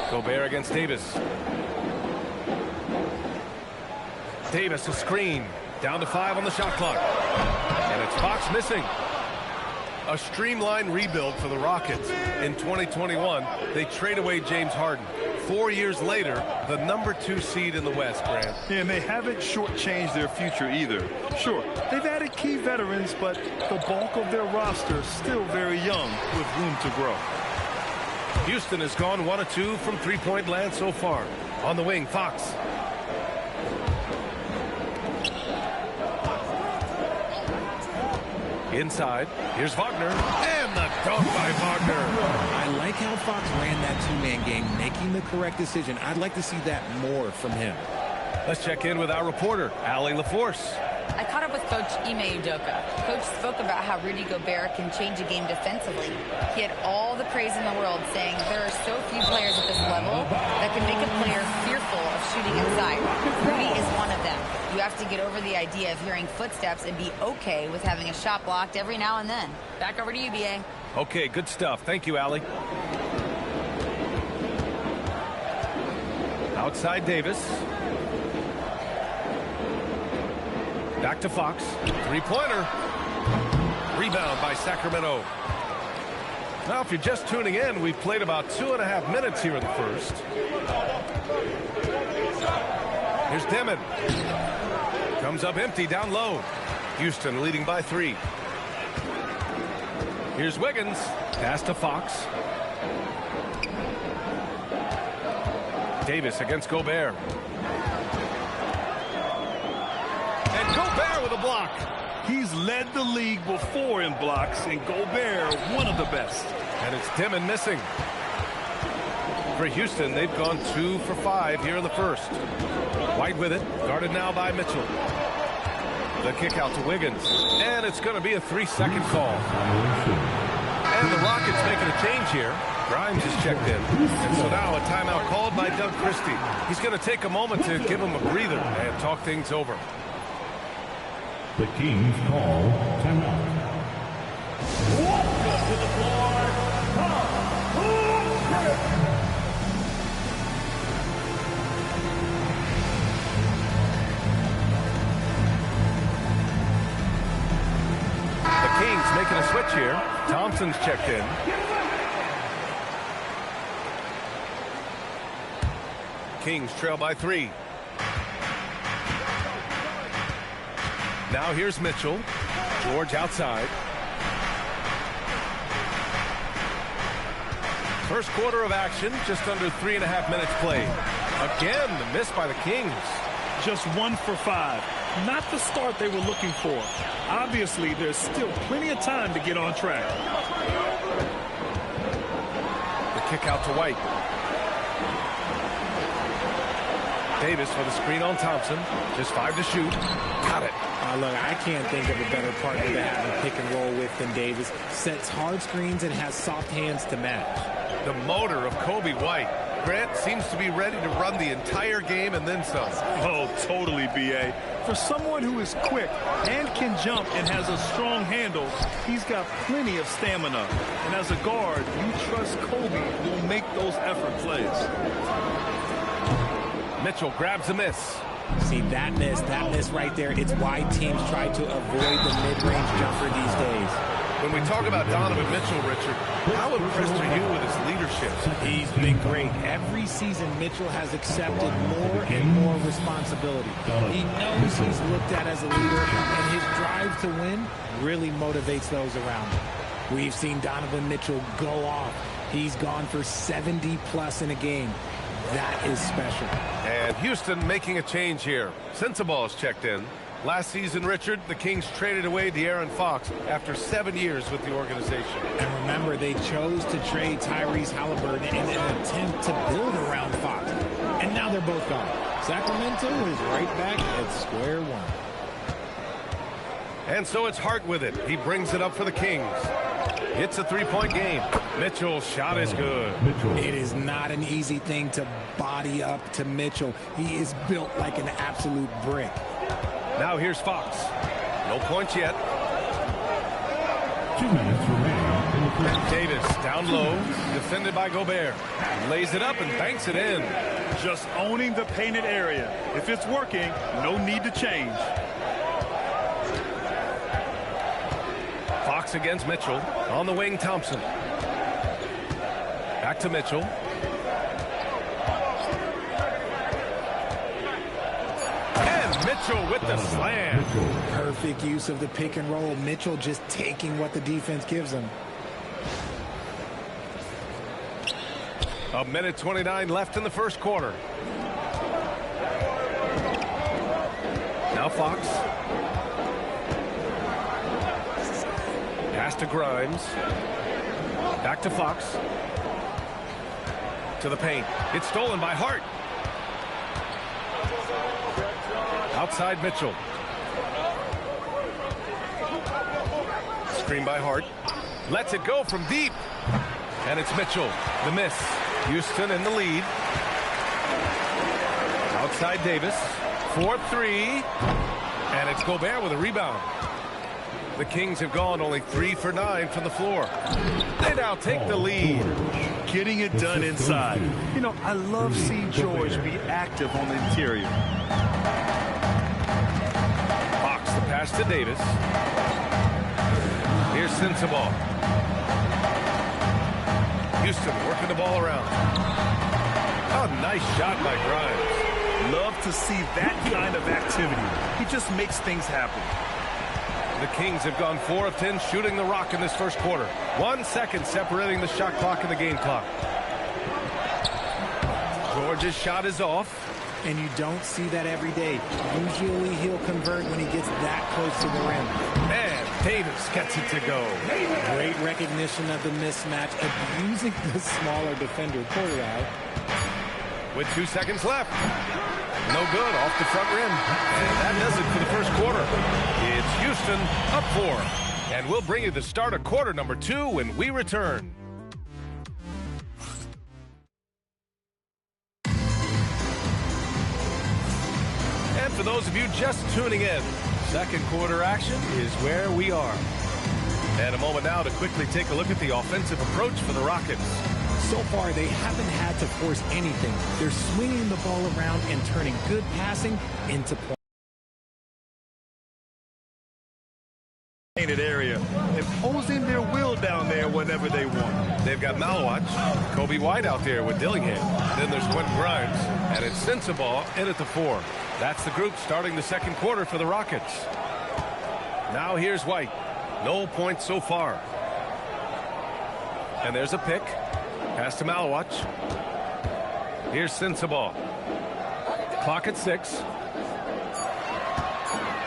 Gobert against Davis. Davis a screen. Down to 5 on the shot clock. And it's Fox missing. A streamlined rebuild for the Rockets. In 2021, they trade away James Harden. 4 years later, the #2 seed in the West, Grant.
Yeah, and they haven't shortchanged their future either. Sure, they've added key veterans, but the bulk of their roster is still very young with room to grow.
Houston has gone 1 of 2 from three-point land so far. On the wing, Fox. Inside, here's Wagner, and the dunk by Wagner.
I like how Fox ran that two-man game, making the correct decision. I'd like to see that more from him.
Let's check in with our reporter, Allie LaForce.
I caught up with Coach Ime Udoka. Coach spoke about how Rudy Gobert can change a game defensively. He had all the praise in the world, saying there are so few players at this level that can make a player fearful of shooting inside. Rudy is one of them. You have to get over the idea of hearing footsteps and be okay with having a shot blocked every now and then. Back over to you, BA.
Okay, good stuff. Thank you, Allie. Outside Davis. Back to Fox. Three-pointer. Rebound by Sacramento. Now, if you're just tuning in, we've played about 2.5 minutes here in the first. Here's Dimon. Comes up empty down low. Houston leading by 3. Here's Wiggins. Pass to Fox. Davis against Gobert. And Gobert with a block.
He's led the league before in blocks, and Gobert, one of the best.
And it's Dimon missing. For Houston, they've gone 2 for 5 here in the first. White with it, guarded now by Mitchell. The kick out to Wiggins, and it's going to be a 3-second call. And the Rockets making a change here. Grimes is checked in. And so now a timeout called by Doug Christie. He's going to take a moment to give him a breather and talk things over.
The Kings call timeout.
Welcome to the floor, Tom.
The Kings making a switch here. Thompson's checked in. Kings trail by 3. Now here's Mitchell. George outside. First quarter of action, just under 3.5 minutes played. Again, the miss by the Kings.
Just 1 for 5. Not the start they were looking for. Obviously, there's still plenty of time to get on track.
The kick out to White. Davis for the screen on Thompson. Just 5 to shoot. Got it.
Look, I can't think of a better partner to have a pick and roll with than Davis. Sets hard screens and has soft hands to match.
The motor of Kobe White. Grant seems to be ready to run the entire game and then some.
Oh, totally, B.A. For someone who is quick and can jump and has a strong handle, he's got plenty of stamina. And as a guard, you trust Kobe will make those effort plays.
Mitchell grabs a miss.
See, that miss right there, it's why teams try to avoid the mid-range jumper these days.
When we talk about Donovan Mitchell, Richard, how impressed are you with his leadership?
He's been great. Every season, Mitchell has accepted more and more responsibility. He knows he's looked at as a leader, and his drive to win really motivates those around him. We've seen Donovan Mitchell go off. He's gone for 70+ in a game. That is special.
And Houston making a change here. Sensabaugh is checked in. Last season, Richard, the Kings traded away De'Aaron Fox after 7 years with the organization.
And remember, they chose to trade Tyrese Halliburton in an attempt to build around Fox. And now they're both gone. Sacramento is right back at square one.
And so it's Hart with it. He brings it up for the Kings. It's a 3-point game. Mitchell's shot is good.
It is not an easy thing to body up to Mitchell. He is built like an absolute brick.
Now here's Fox. No points yet.
2 minutes remaining in the first.
Davis down low, defended by Gobert. Lays it up and banks it in.
Just owning the painted area. If it's working, no need to change.
Fox against Mitchell. On the wing, Thompson. Back to Mitchell. And Mitchell with the slam.
Perfect use of the pick and roll. Mitchell just taking what the defense gives him.
1:29 left in the first quarter. Now Fox. Pass to Grimes. Back to Fox. To the paint. It's stolen by Hart. Outside Mitchell. Screen by Hart. Lets it go from deep. And it's Mitchell. The miss. Houston in the lead. Outside Davis. 4-3. And it's Gobert with a rebound. The Kings have gone only 3 for 9 from the floor. They now take the lead.
Getting it done inside. You know, I love seeing George be active on the interior.
Fox the pass to Davis. Here's Sensabaugh. Houston working the ball around. Oh, nice shot by Grimes.
Love to see that kind of activity. He just makes things happen.
The Kings have gone 4 of 10 shooting the rock in this first quarter. 1 second separating the shot clock and the game clock. George's shot is off.
And you don't see that every day. Usually he'll convert when he gets that close to the rim.
And Davis gets it to go.
Great recognition of the mismatch, abusing the smaller defender. Porter
With 2 seconds left. No good off the front rim. And that does it for the first quarter. It's Houston up 4. And we'll bring you the start of quarter number 2 when we return. And for those of you just tuning in, Second quarter action is where we are. And a moment now to quickly take a look at the offensive approach for the Rockets.
So far, they haven't had to force anything. They're swinging the ball around and turning good passing into points.
Area, imposing their will down there whenever they want.
They've got Malwatch, Kobe White out there with Dillingham. Then there's Quentin Grimes, and it's Sensabaugh in at the 4. That's the group starting the second quarter for the Rockets. Now here's White. No points so far. And there's a pick. Pass to Malwatch. Here's Sensabaugh. Clock at 6.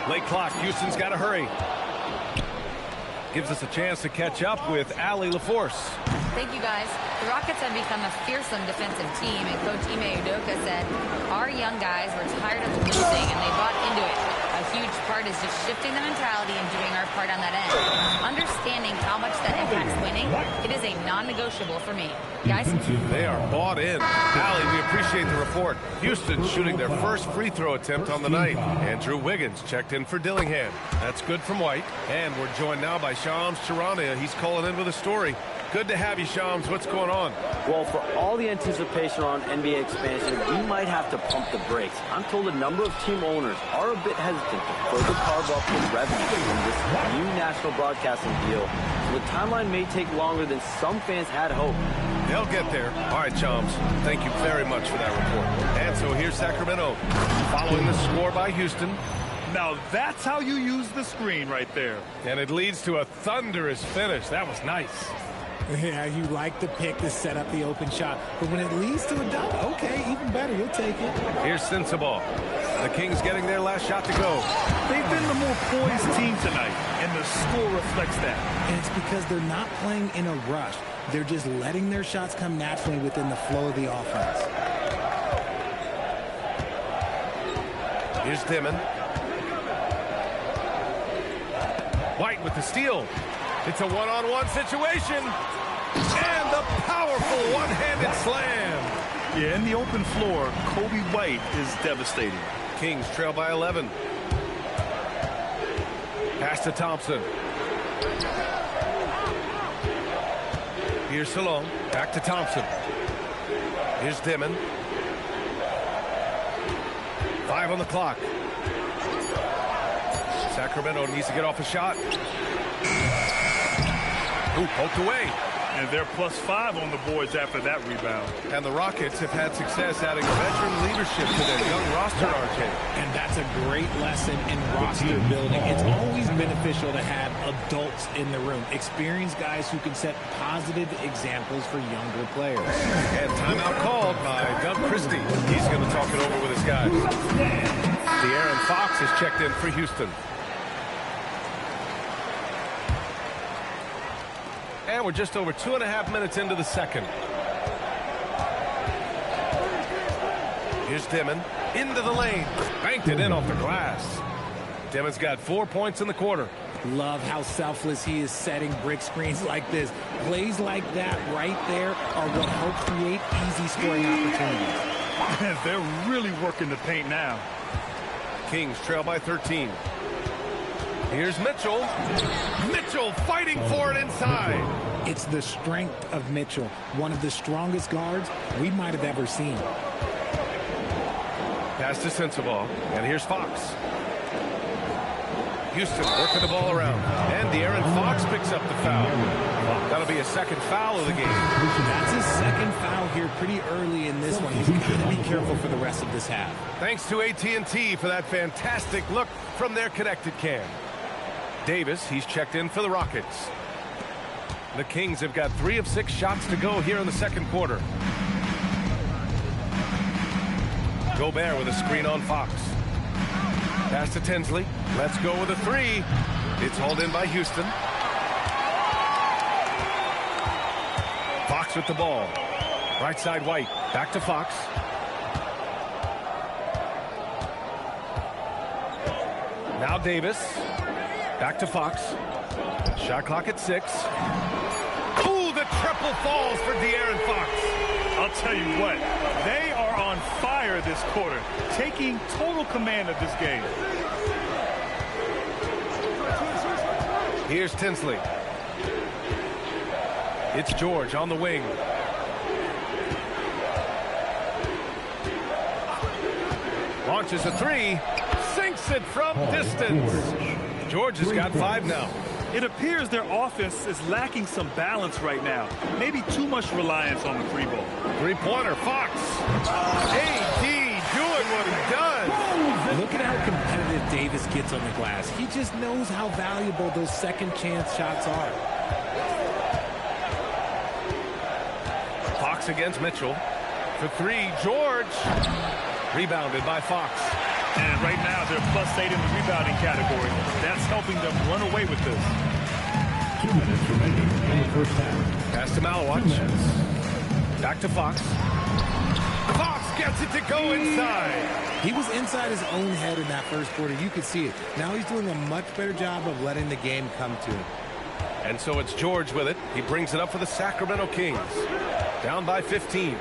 Late clock. Houston's got to hurry. Gives us a chance to catch up with Allie LaForce.
Thank you, guys. The Rockets have become a fearsome defensive team, and Coach Ime Udoka said, our young guys were tired of losing, and they bought into it. A huge part is just shifting the mentality and doing our part on that end. Understanding how much that impacts winning, it is a non-negotiable for me. Guys?
They are bought in. Allie, we appreciate the report. Houston shooting their first free throw attempt on the night. Andrew Wiggins checked in for Dillingham. That's good from White. And we're joined now by Shams Charania. He's calling in with a story. Good to have you, Shams. What's going on?
Well, for all the anticipation on NBA expansion, we might have to pump the brakes. I'm told a number of team owners are a bit hesitant to further carve up the revenue from this new national broadcasting deal. So the timeline may take longer than some fans had hoped.
They'll get there. All right, Shams. Thank you very much for that report. And so here's Sacramento, following the score by Houston.
Now that's how you use the screen right there.
And it leads to a thunderous finish. That was nice.
Yeah, you like the pick to set up the open shot. But when it leads to a dunk, okay, even better, you'll take it.
Here's Sensabaugh. The Kings getting their last shot to go.
They've been the more poised team tonight, and the score reflects that.
And it's because they're not playing in a rush. They're just letting their shots come naturally within the flow of the offense.
Here's Dimon. White with the steal. It's a one-on-one situation. And the powerful one-handed slam.
Yeah, in the open floor, Kobe White is devastating.
Kings trail by 11. Pass to Thompson. Here's Salone. Back to Thompson. Here's Dimon. 5 on the clock. Sacramento needs to get off a shot. Ooh, poked away.
And they're +5 on the boards after that rebound.
And the Rockets have had success adding veteran leadership to their young roster, RJ.
And that's a great lesson in roster building. It's always beneficial to have adults in the room, experienced guys who can set positive examples for younger players.
And timeout called by Doug Christie. He's going to talk it over with his guys. De'Aaron Fox has checked in for Houston. And we're just over 2.5 minutes into the second. Here's Dimon. Into the lane. Banked it in off the glass. Dimon's got 4 points in the quarter.
Love how selfless he is setting brick screens like this. Plays like that right there are what help create easy scoring opportunities.
They're really working the paint now.
Kings trail by 13. Here's Mitchell. Mitchell fighting for it inside.
It's the strength of Mitchell, one of the strongest guards we might have ever seen.
Pass to Sensabaugh, and here's Fox. Houston working the ball around, and De'Aaron Fox picks up the foul. That'll be a second foul of the game.
That's his second foul here pretty early in this one. He's got to be careful for the rest of this half.
Thanks to AT&T for that fantastic look from their connected cam. Davis, he's checked in for the Rockets. The Kings have got 3 of 6 shots to go here in the second quarter. Gobert with a screen on Fox. Pass to Tinsley. Let's go with a 3. It's hauled in by Houston. Fox with the ball. Right side White. Back to Fox. Now Davis. Back to Fox. Shot clock at 6. Ooh, the triple falls for De'Aaron Fox.
I'll tell you what, they are on fire this quarter, taking total command of this game.
Here's Tinsley. It's George on the wing. Launches a three. Sinks it from distance. George has got 5 now.
It appears their offense is lacking some balance right now. Maybe too much reliance on the free ball.
Three-pointer, Fox. AD doing what he does.
Look at how competitive Davis gets on the glass. He just knows how valuable those second chance shots are.
Fox against Mitchell. For 3, George. Rebounded by Fox.
And right now, they're +8 in the rebounding category. That's helping them run away with this.
2 minutes remaining in the first half.
Pass to Malawatch. Back to Fox. Fox gets it to go inside.
He was inside his own head in that first quarter. You could see it. Now he's doing a much better job of letting the game come to him.
And so it's George with it. He brings it up for the Sacramento Kings. Down by 15.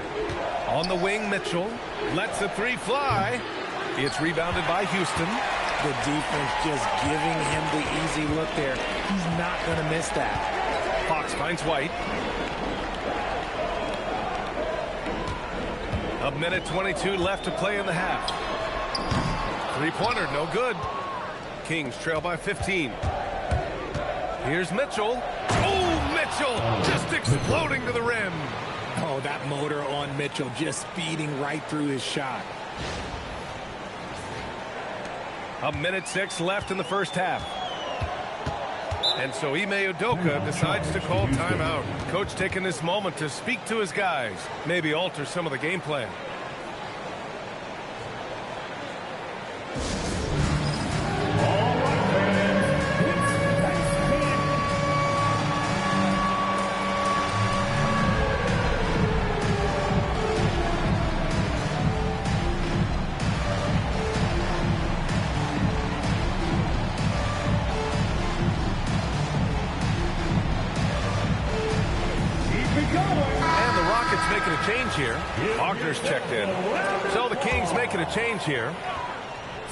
On the wing, Mitchell lets the 3 fly. It's rebounded by Houston.
The defense just giving him the easy look there. He's not going to miss that.
Fox finds White. A minute 22 left to play in the half. Three-pointer, no good. Kings trail by 15. Here's Mitchell. Oh, Mitchell just exploding to the rim.
Oh, that motor on Mitchell just speeding right through his shot.
A minute 6 left in the first half. And so Ime Udoka decides to call timeout. Coach taking this moment to speak to his guys, maybe alter some of the game plan. Making a change here. Wagner's checked in. So the Kings making a change here.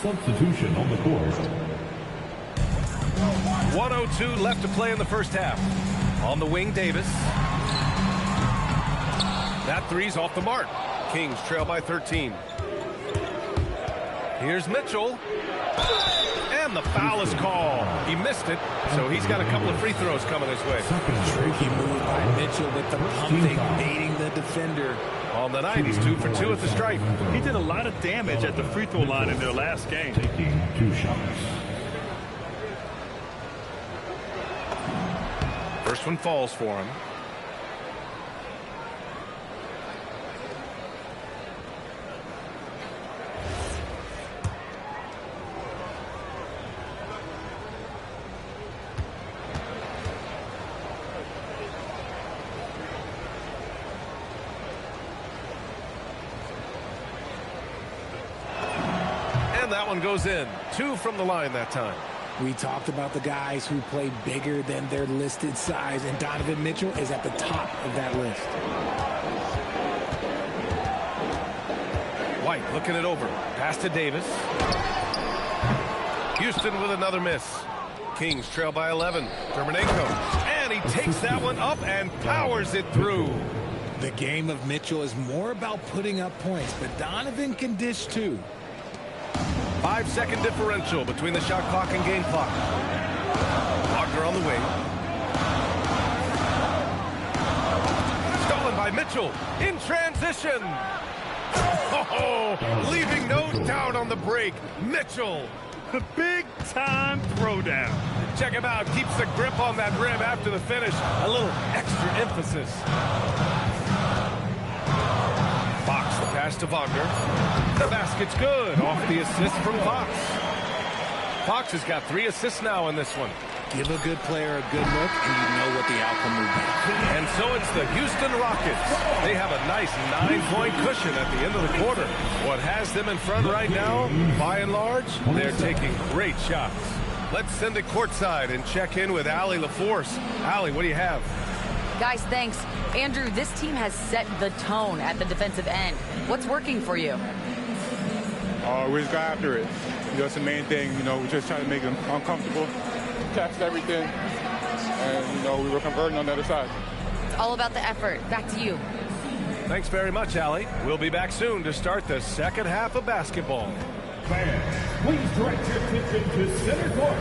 Substitution on the court.
1:02 left to play in the first half. On the wing, Davis. That 3's off the mark. Kings trail by 13. Here's Mitchell. And the foul is called. He missed it, so he's got a couple of free throws coming his way.
Tricky move by Mitchell with the pumping, baiting the defender.
On the night, he's 2 for 2 at the stripe.
He did a lot of damage at the free throw line in their last game.
Taking 2 shots.
First one falls for him. That one goes in. 2 from the line that time.
We talked about the guys who play bigger than their listed size, and Donovan Mitchell is at the top of that list.
White looking it over. Pass to Davis. Houston with another miss. Kings trail by 11. Terminenko. And he takes that one up and powers it through.
The game of Mitchell is more about putting up points, but Donovan can dish too.
5-second differential between the shot clock and game clock. Wagner on the wing. Stolen by Mitchell in transition. Oh, leaving no doubt on the break. Mitchell.
The big-time throwdown.
Check him out. Keeps the grip on that rim after the finish. A little extra emphasis. Fox, the pass to Wagner. The basket's good. Off the assist from Fox. Fox has got 3 assists now in this one.
Give a good player a good look, and you know what the outcome will be.
And so it's the Houston Rockets. They have a nice 9-point cushion at the end of the quarter. What has them in front right now, by and large, they're taking great shots. Let's send it courtside and check in with Allie LaForce. Allie, what do you have?
Guys, thanks. Andrew, this team has set the tone at the defensive end. What's working for you?
We just got after it. That's the main thing. We just try to make them uncomfortable, catch everything, and, you know, we were converting on the other side.
It's all about the effort. Back to you.
Thanks very much, Allie. We'll be back soon to start the second half of basketball.
Fans, please direct your attention to center court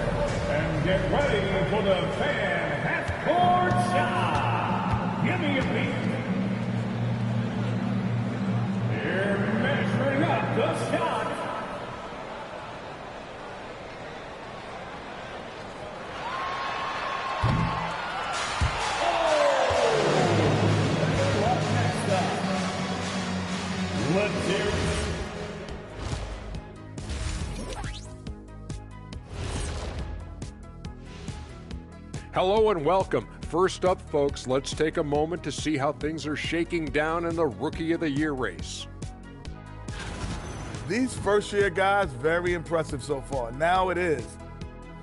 and get ready for the fan half-court shot. Give me a beat. Here measuring up the shot.
Hello and welcome. First up, folks, let's take a moment to see how things are shaking down in the Rookie of the Year race.
These first-year guys, very impressive so far. Now it is,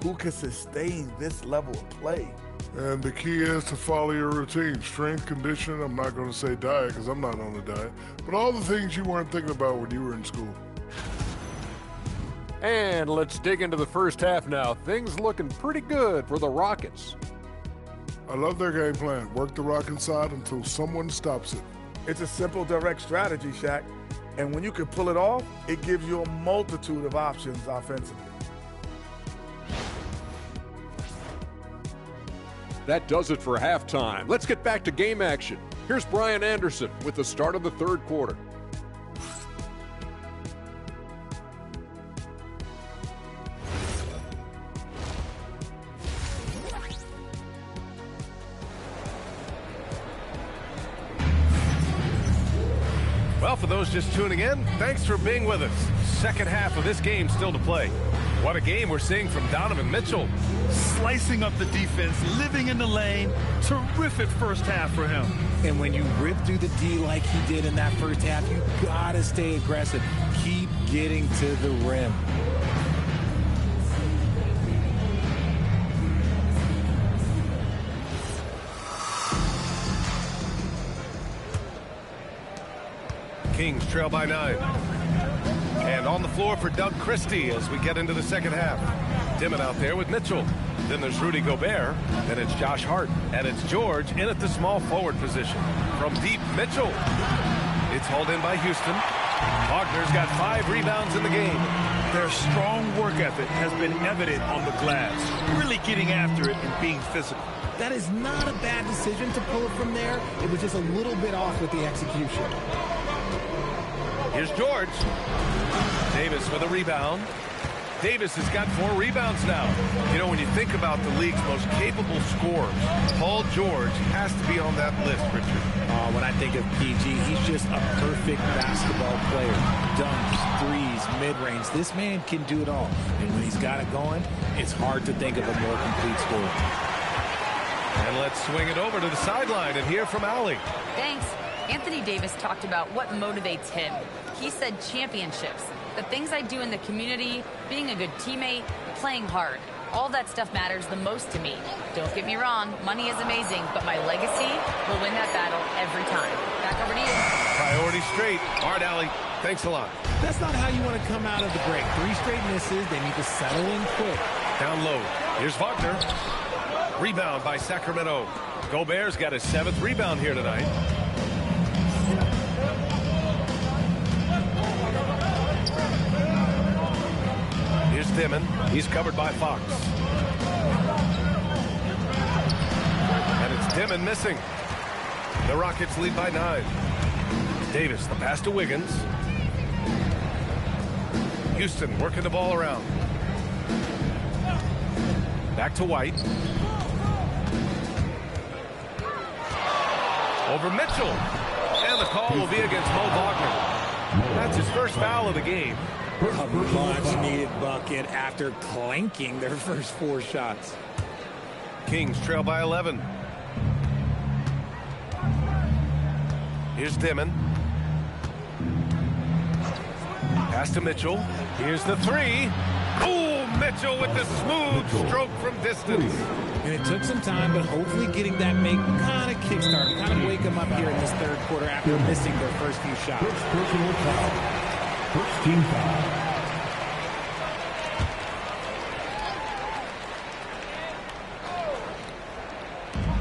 who can sustain this level of play?
And the key is to follow your routine. Strength, conditioning, I'm not going to say diet because I'm not on a diet, but all the things you weren't thinking about when you were in school.
And let's dig into the first half now. Things looking pretty good for the Rockets.
I love their game plan. Work the rock inside until someone stops it.
It's a simple, direct strategy, Shaq. And when you can pull it off, it gives you a multitude of options offensively.
That does it for halftime. Let's get back to game action. Here's Brian Anderson with the start of the third quarter.
Well, for those just tuning in, thanks for being with us. Second half of this game still to play. What a game we're seeing from Donovan Mitchell.
Slicing up the defense, living in the lane. Terrific first half for him.
And when you rip through the D like he did in that first half, you gotta stay aggressive. Keep getting to the rim.
Kings trail by 9. And on the floor for Doug Christie as we get into the second half. Dimon out there with Mitchell. Then there's Rudy Gobert. Then it's Josh Hart. And it's George in at the small forward position. From deep, Mitchell. It's hauled in by Houston. Wagner's got 5 rebounds in the game.
Their strong work ethic has been evident on the glass. Really getting after it and being physical.
That is not a bad decision to pull it from there. It was just a little bit off with the execution.
Here's George. Davis with a rebound. Davis has got 4 rebounds now. You know, when you think about the league's most capable scorers, Paul George has to be on that list, Richard.
When I think of PG, he's just a perfect basketball player. Dunks, threes, mid-range. This man can do it all. And when he's got it going, it's hard to think of a more complete scorer.
And let's swing it over to the sideline and hear from Allie.
Thanks. Anthony Davis talked about what motivates him. He said championships, the things I do in the community, being a good teammate, playing hard. All that stuff matters the most to me. Don't get me wrong, money is amazing, but my legacy will win that battle every time. Back over to you.
Priority straight. All right, Allie, thanks a lot.
That's not how you want to come out of the break. 3 straight misses, they need to settle in quick.
Down low. Here's Wagner. Rebound by Sacramento. Gobert's got his 7th rebound here tonight. Here's Dimon. He's covered by Fox. And it's Dimon missing. The Rockets lead by 9. Davis, the pass to Wiggins. Houston working the ball around. Back to White. Over Mitchell. And the call will be against Mo Wagner. That's his first foul of the game.
A much-needed bucket after clanking their first 4 shots.
Kings trail by 11. Here's Dimon. Pass to Mitchell. Here's the 3. Oh, Mitchell with the smooth stroke from distance.
And it took some time, but hopefully getting that make kind of kickstart, kind of wake them up here in this third quarter after missing their first few shots.
Personal foul. First team foul.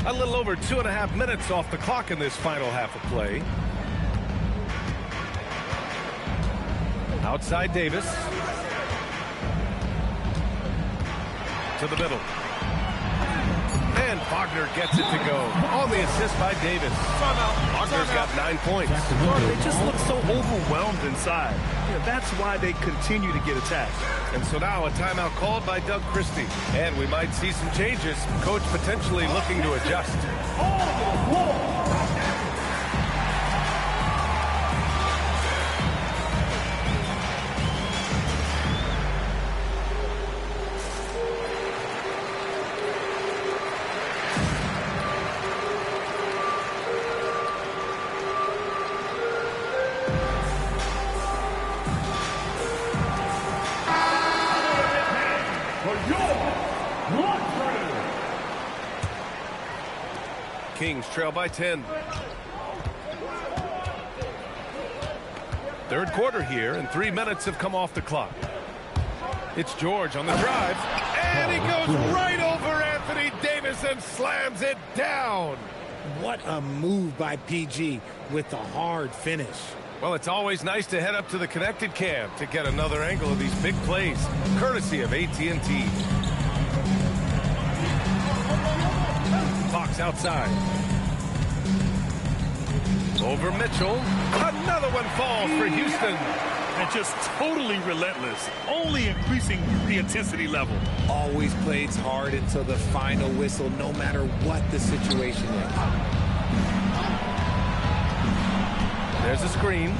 A little over 2.5 minutes off the clock in this final half of play. Outside Davis. To the middle. And Wagner gets it to go. On the assist by Davis. Wagner's got 9 points.
They just look so overwhelmed inside. Yeah, that's why they continue to get attacked.
And so now a timeout called by Doug Christie. And we might see some changes. Coach potentially looking to adjust. Kings trail by 10. Third quarter here, and 3 minutes have come off the clock. It's George on the drive, and he goes right over Anthony Davis and slams it down.
What a move by PG with the hard finish.
Well, it's always nice to head up to the connected cam to get another angle of these big plays, courtesy of AT&T. Fox outside. Over Mitchell. Another one falls for Houston.
And just totally relentless, only increasing the intensity level.
Always plays hard until the final whistle, no matter what the situation is.
There's a screen.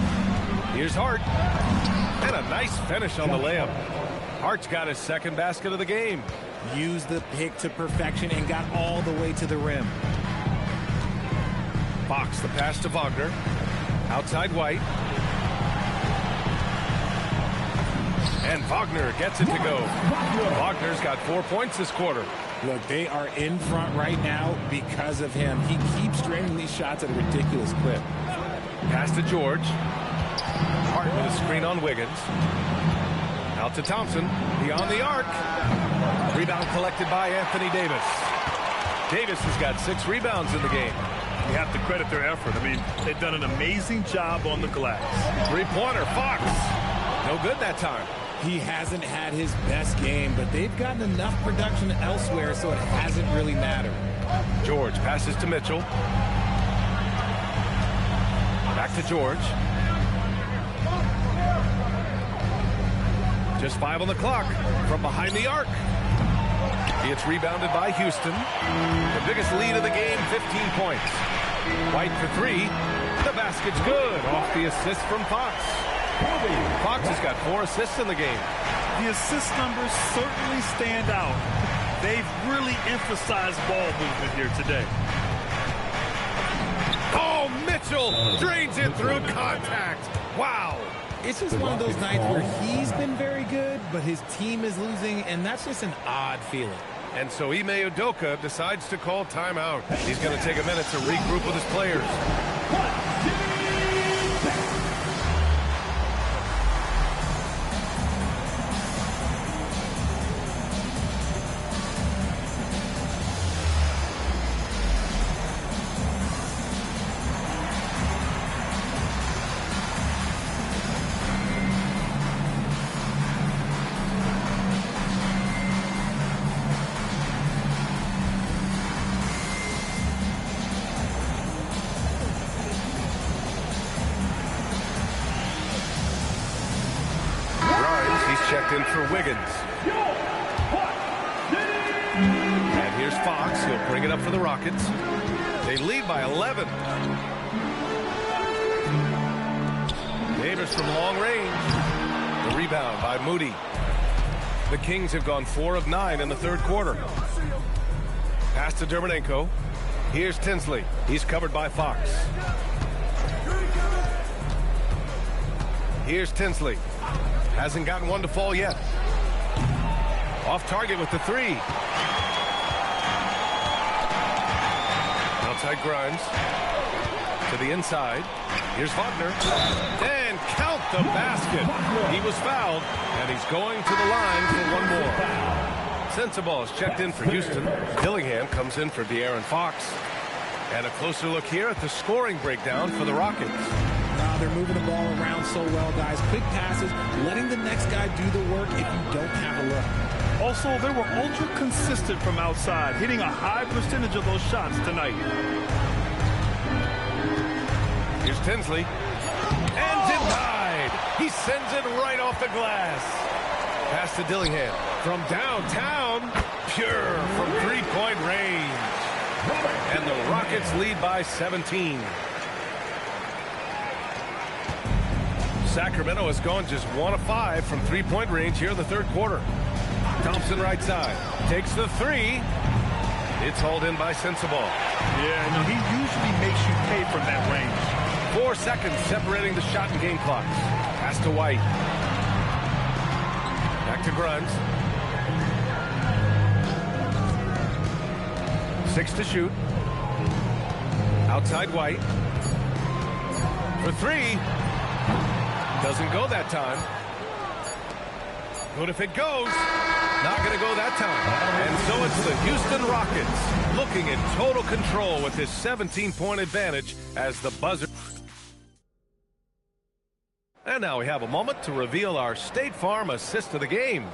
Here's Hart. And a nice finish on the layup. Hart's got his second basket of the game.
Used the pick to perfection and got all the way to the rim.
Fox, the pass to Wagner. Outside White. And Wagner gets it to go. Wagner's got 4 points this quarter.
Look, they are in front right now because of him. He keeps draining these shots at a ridiculous clip.
Pass to George. Hart with a screen on Wiggins. Out to Thompson. Beyond the arc. Rebound collected by Anthony Davis. Davis has got 6 rebounds in the game.
You have to credit their effort. I mean, they've done an amazing job on the glass.
Three-pointer, Fox. No good that time.
He hasn't had his best game, but they've gotten enough production elsewhere, so it hasn't really mattered.
George passes to Mitchell. Back to George. Just 5 on the clock from behind the arc. It's rebounded by Houston. The biggest lead of the game, 15 points. White for 3. The basket's good. Off the assist from Fox. Fox has got 4 assists in the game.
The assist numbers certainly stand out. They've really emphasized ball movement here today.
Oh, Mitchell drains it through contact. Wow.
It's just one of those nights where he's been very good, but his team is losing, and that's just an odd feeling.
And so Ime Udoka decides to call timeout. He's going to take a minute to regroup with his players. Checked in for Wiggins. And here's Fox. He'll bring it up for the Rockets. They lead by 11. Davis from long range. The rebound by Moody. The Kings have gone 4 of 9 in the third quarter. Pass to Dermonenko. Here's Tinsley. He's covered by Fox. Here's Tinsley. Hasn't gotten one to fall yet. Off target with the 3. Outside Grimes. To the inside. Here's Wagner. And count the basket. He was fouled, and he's going to the line for one more. Sensible is checked in for Houston. Dillingham comes in for De'Aaron Fox. And a closer look here at the scoring breakdown for the Rockets.
Wow, they're moving the ball around so well, guys. Quick passes, letting the next guy do the work if you don't have a look.
Also, they were ultra consistent from outside, hitting a high percentage of those shots tonight.
Here's Tinsley. And denied. He sends it right off the glass. Pass to Dillingham. From downtown, pure from three-point range. And the Rockets lead by 17. Sacramento has gone just 1 of 5 from three-point range here in the third quarter. Thompson right side. Takes the three. It's hauled in by Sensible.
Yeah, no, he usually makes you pay from that range.
4 seconds separating the shot and game clocks. Pass to White. Back to Gruns. 6 to shoot. Outside White. For 3. Doesn't go that time. But if it goes, not going to go that time. And so it's the Houston Rockets looking in total control with this 17-point advantage as the buzzer. And now we have a moment to reveal our State Farm assist of the game.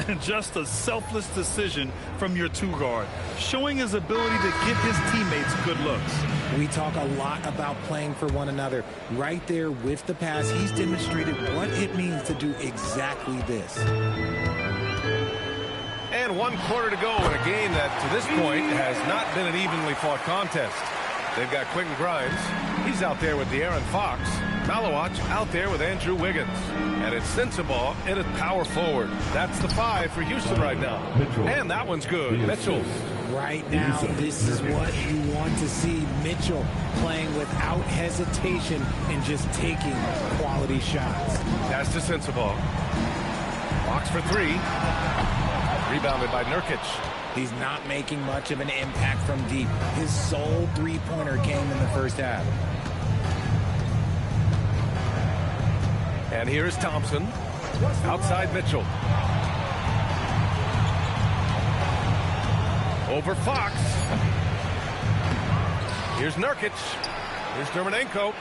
And just a selfless decision from your two-guard, showing his ability to give his teammates good looks.
We talk a lot about playing for one another. Right there with the pass, he's demonstrated what it means to do exactly this.
And 1 quarter to go in a game that, to this point, has not been an evenly fought contest. They've got Quentin Grimes. He's out there with De'Aaron Fox. Malawach out there with Andrew Wiggins. And it's Sensible in at power forward. That's the 5 for Houston right now. And that one's good. Mitchell.
Right now, this is what you want to see. Mitchell playing without hesitation and just taking quality shots.
Pass to Sensible. Fox for 3. Rebounded by Nurkic.
He's not making much of an impact from deep. His sole three-pointer came in the first half.
And here is Thompson. Outside Mitchell. Over Fox. Here's Nurkic. Here's Dermonenko.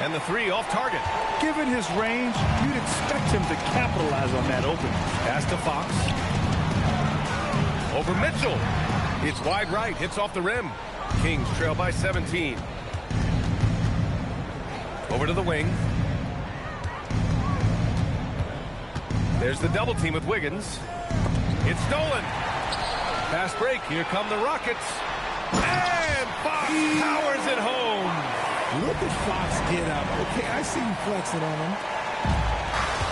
And the 3 off target.
Given his range, you'd expect him to capitalize on that opening.
Pass to Fox. Over Mitchell. It's wide right. Hits off the rim. Kings trail by 17. Over to the wing. There's the double team with Wiggins. It's stolen. Fast break. Here come the Rockets. And Fox powers it home.
Look at Fox get up. Okay, I see you flexing on him.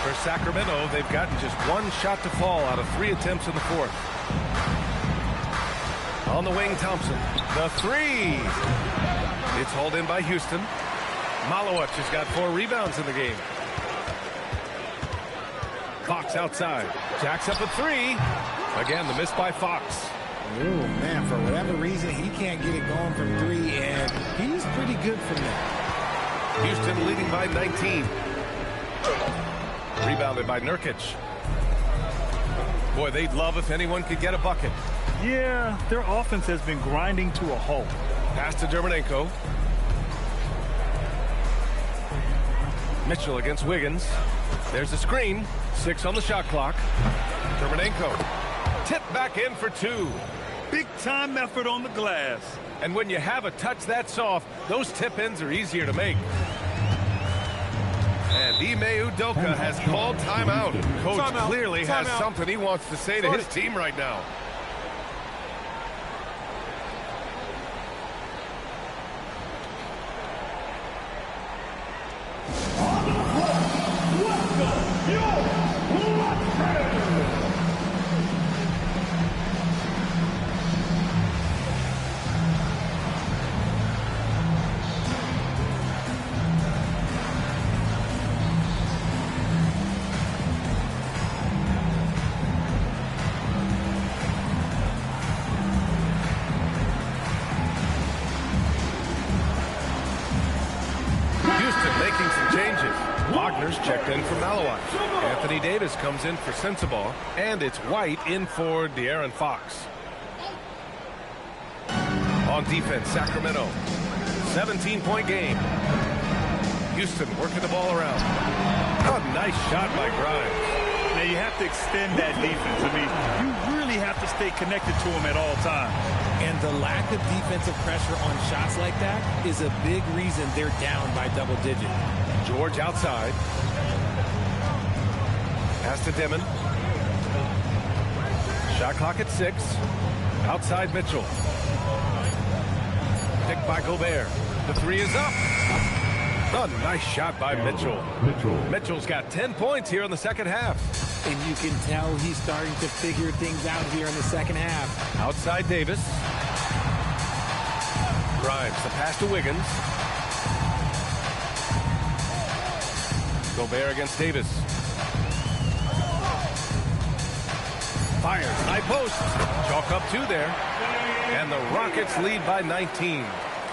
For Sacramento, they've gotten just 1 shot to fall out of 3 attempts in the fourth. On the wing, Thompson. The 3. It's hauled in by Houston. Malawach has got 4 rebounds in the game. Fox outside. Jacks up a 3. Again, the miss by Fox.
Oh, man, for whatever reason, he can't get it going from 3, and he's pretty good from there.
Houston leading by 19. Rebounded by Nurkic. Boy, they'd love if anyone could get a bucket.
Yeah, their offense has been grinding to a halt.
Pass to Dermonenko. Mitchell against Wiggins. There's the screen. 6 on the shot clock. Dermonenko. Tip back in for 2.
Big time effort on the glass.
And when you have a touch that soft, those tip-ins are easier to make. And Ime Udoka has called timeout. Coach clearly has something he wants to say to his team right now. Wagner's checked in for Malawai. Anthony Davis comes in for Sensabaugh. And it's White in for De'Aaron Fox. On defense, Sacramento. 17-point game. Houston working the ball around. Oh, nice shot by Grimes.
Now you have to extend that defense. I mean, you really have to stay connected to him at all times.
And the lack of defensive pressure on shots like that is a big reason they're down by double digits.
George outside. Pass to Dimon. Shot clock at 6. Outside Mitchell. Picked by Gobert. The 3 is up. Oh, nice shot by Mitchell. Mitchell's got 10 points here in the second half.
And you can tell he's starting to figure things out here in the second half.
Outside Davis. Grimes, the pass to Wiggins. Gobert against Davis. Fires, high post. Chalk up 2 there. And the Rockets lead by 19.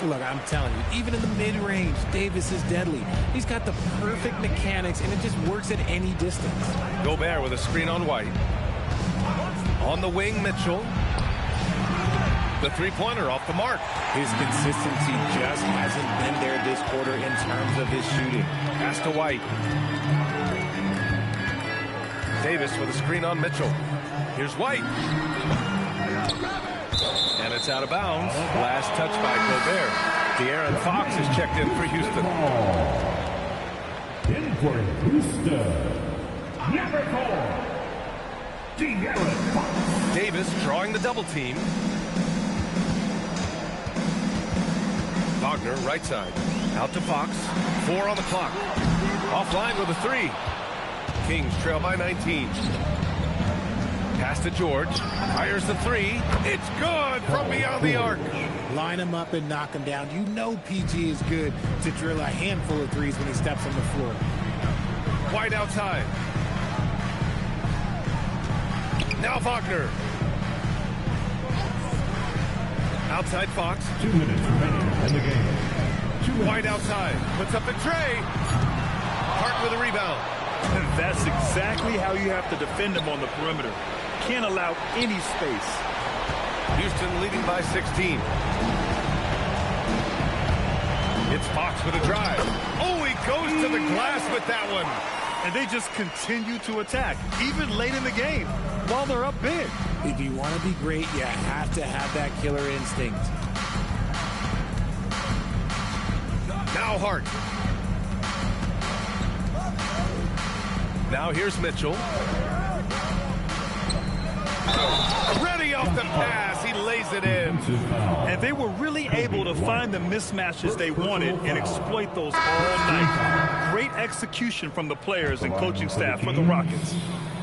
Look, I'm telling you, even in the mid-range, Davis is deadly. He's got the perfect mechanics, and it just works at any distance.
Gobert with a screen on White. On the wing, Mitchell. The three-pointer off the mark.
His consistency just hasn't been there this quarter in terms of his shooting.
Pass to White. Davis with a screen on Mitchell. Here's White. And it's out of bounds. Last touch by Gobert. De'Aaron Fox is checked in for Houston.
In for Houston, number 4, De'Aaron Fox.
Davis drawing the double team. Wagner, right side. Out to Fox. 4 on the clock. Offline with a 3. Kings trail by 19. Pass to George. Fires the 3. It's good from beyond the arc.
Line him up and knock him down. You know PG is good to drill a handful of threes when he steps on the floor.
White outside. Now Wagner. Outside Fox.
2 minutes remaining in the game.
White outside. Puts up a tray. Hart with a rebound.
And that's exactly how you have to defend him on the perimeter. Can't allow any space.
Houston leading by 16. It's Fox with a drive. Oh, he goes to the glass with that one.
And they just continue to attack, even late in the game, while they're up big.
If you want to be great, you have to have that killer instinct.
Now Hart. Now here's Mitchell. Ready off the pass. He lays it in.
And they were really able to find the mismatches they wanted and exploit those all night. Great execution from the players and coaching staff for the Rockets.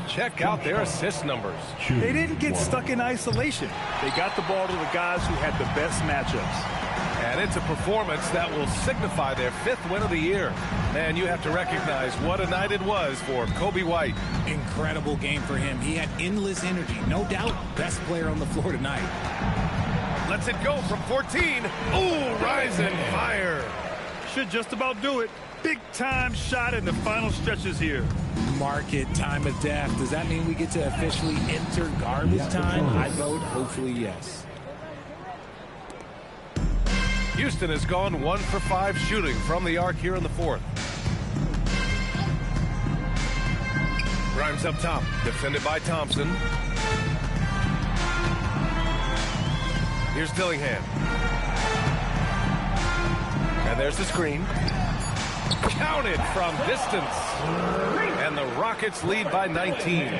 Check out their assist numbers.
They didn't get stuck in isolation. They got the ball to the guys who had the best matchups.
And it's a performance that will signify their 5th win of the year. Man, you have to recognize what a night it was for Kobe White.
Incredible game for him. He had endless energy. No doubt, best player on the floor tonight.
Lets it go from 14. Ooh, rise and fire.
Should just about do it. Big time shot in the final stretches here.
Mark it, time of death. Does that mean we get to officially enter garbage time? I vote hopefully yes.
Houston has gone 1 for 5 shooting from the arc here in the 4th. Grimes up top, defended by Thompson. Here's Dillingham. And there's the screen. Counted from distance. And the Rockets lead by 19.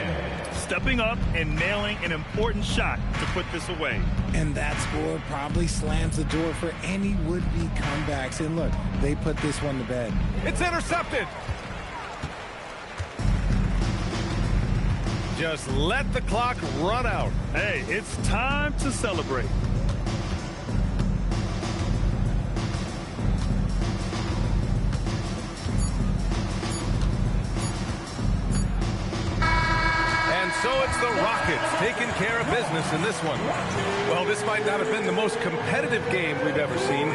Stepping up and nailing an important shot to put this away.
And that score probably slams the door for any would-be comebacks. And look, they put this one to bed.
It's intercepted. Just let the clock run out.
Hey, it's time to celebrate.
So it's the Rockets taking care of business in this one. Well, this might not have been the most competitive game we've ever seen,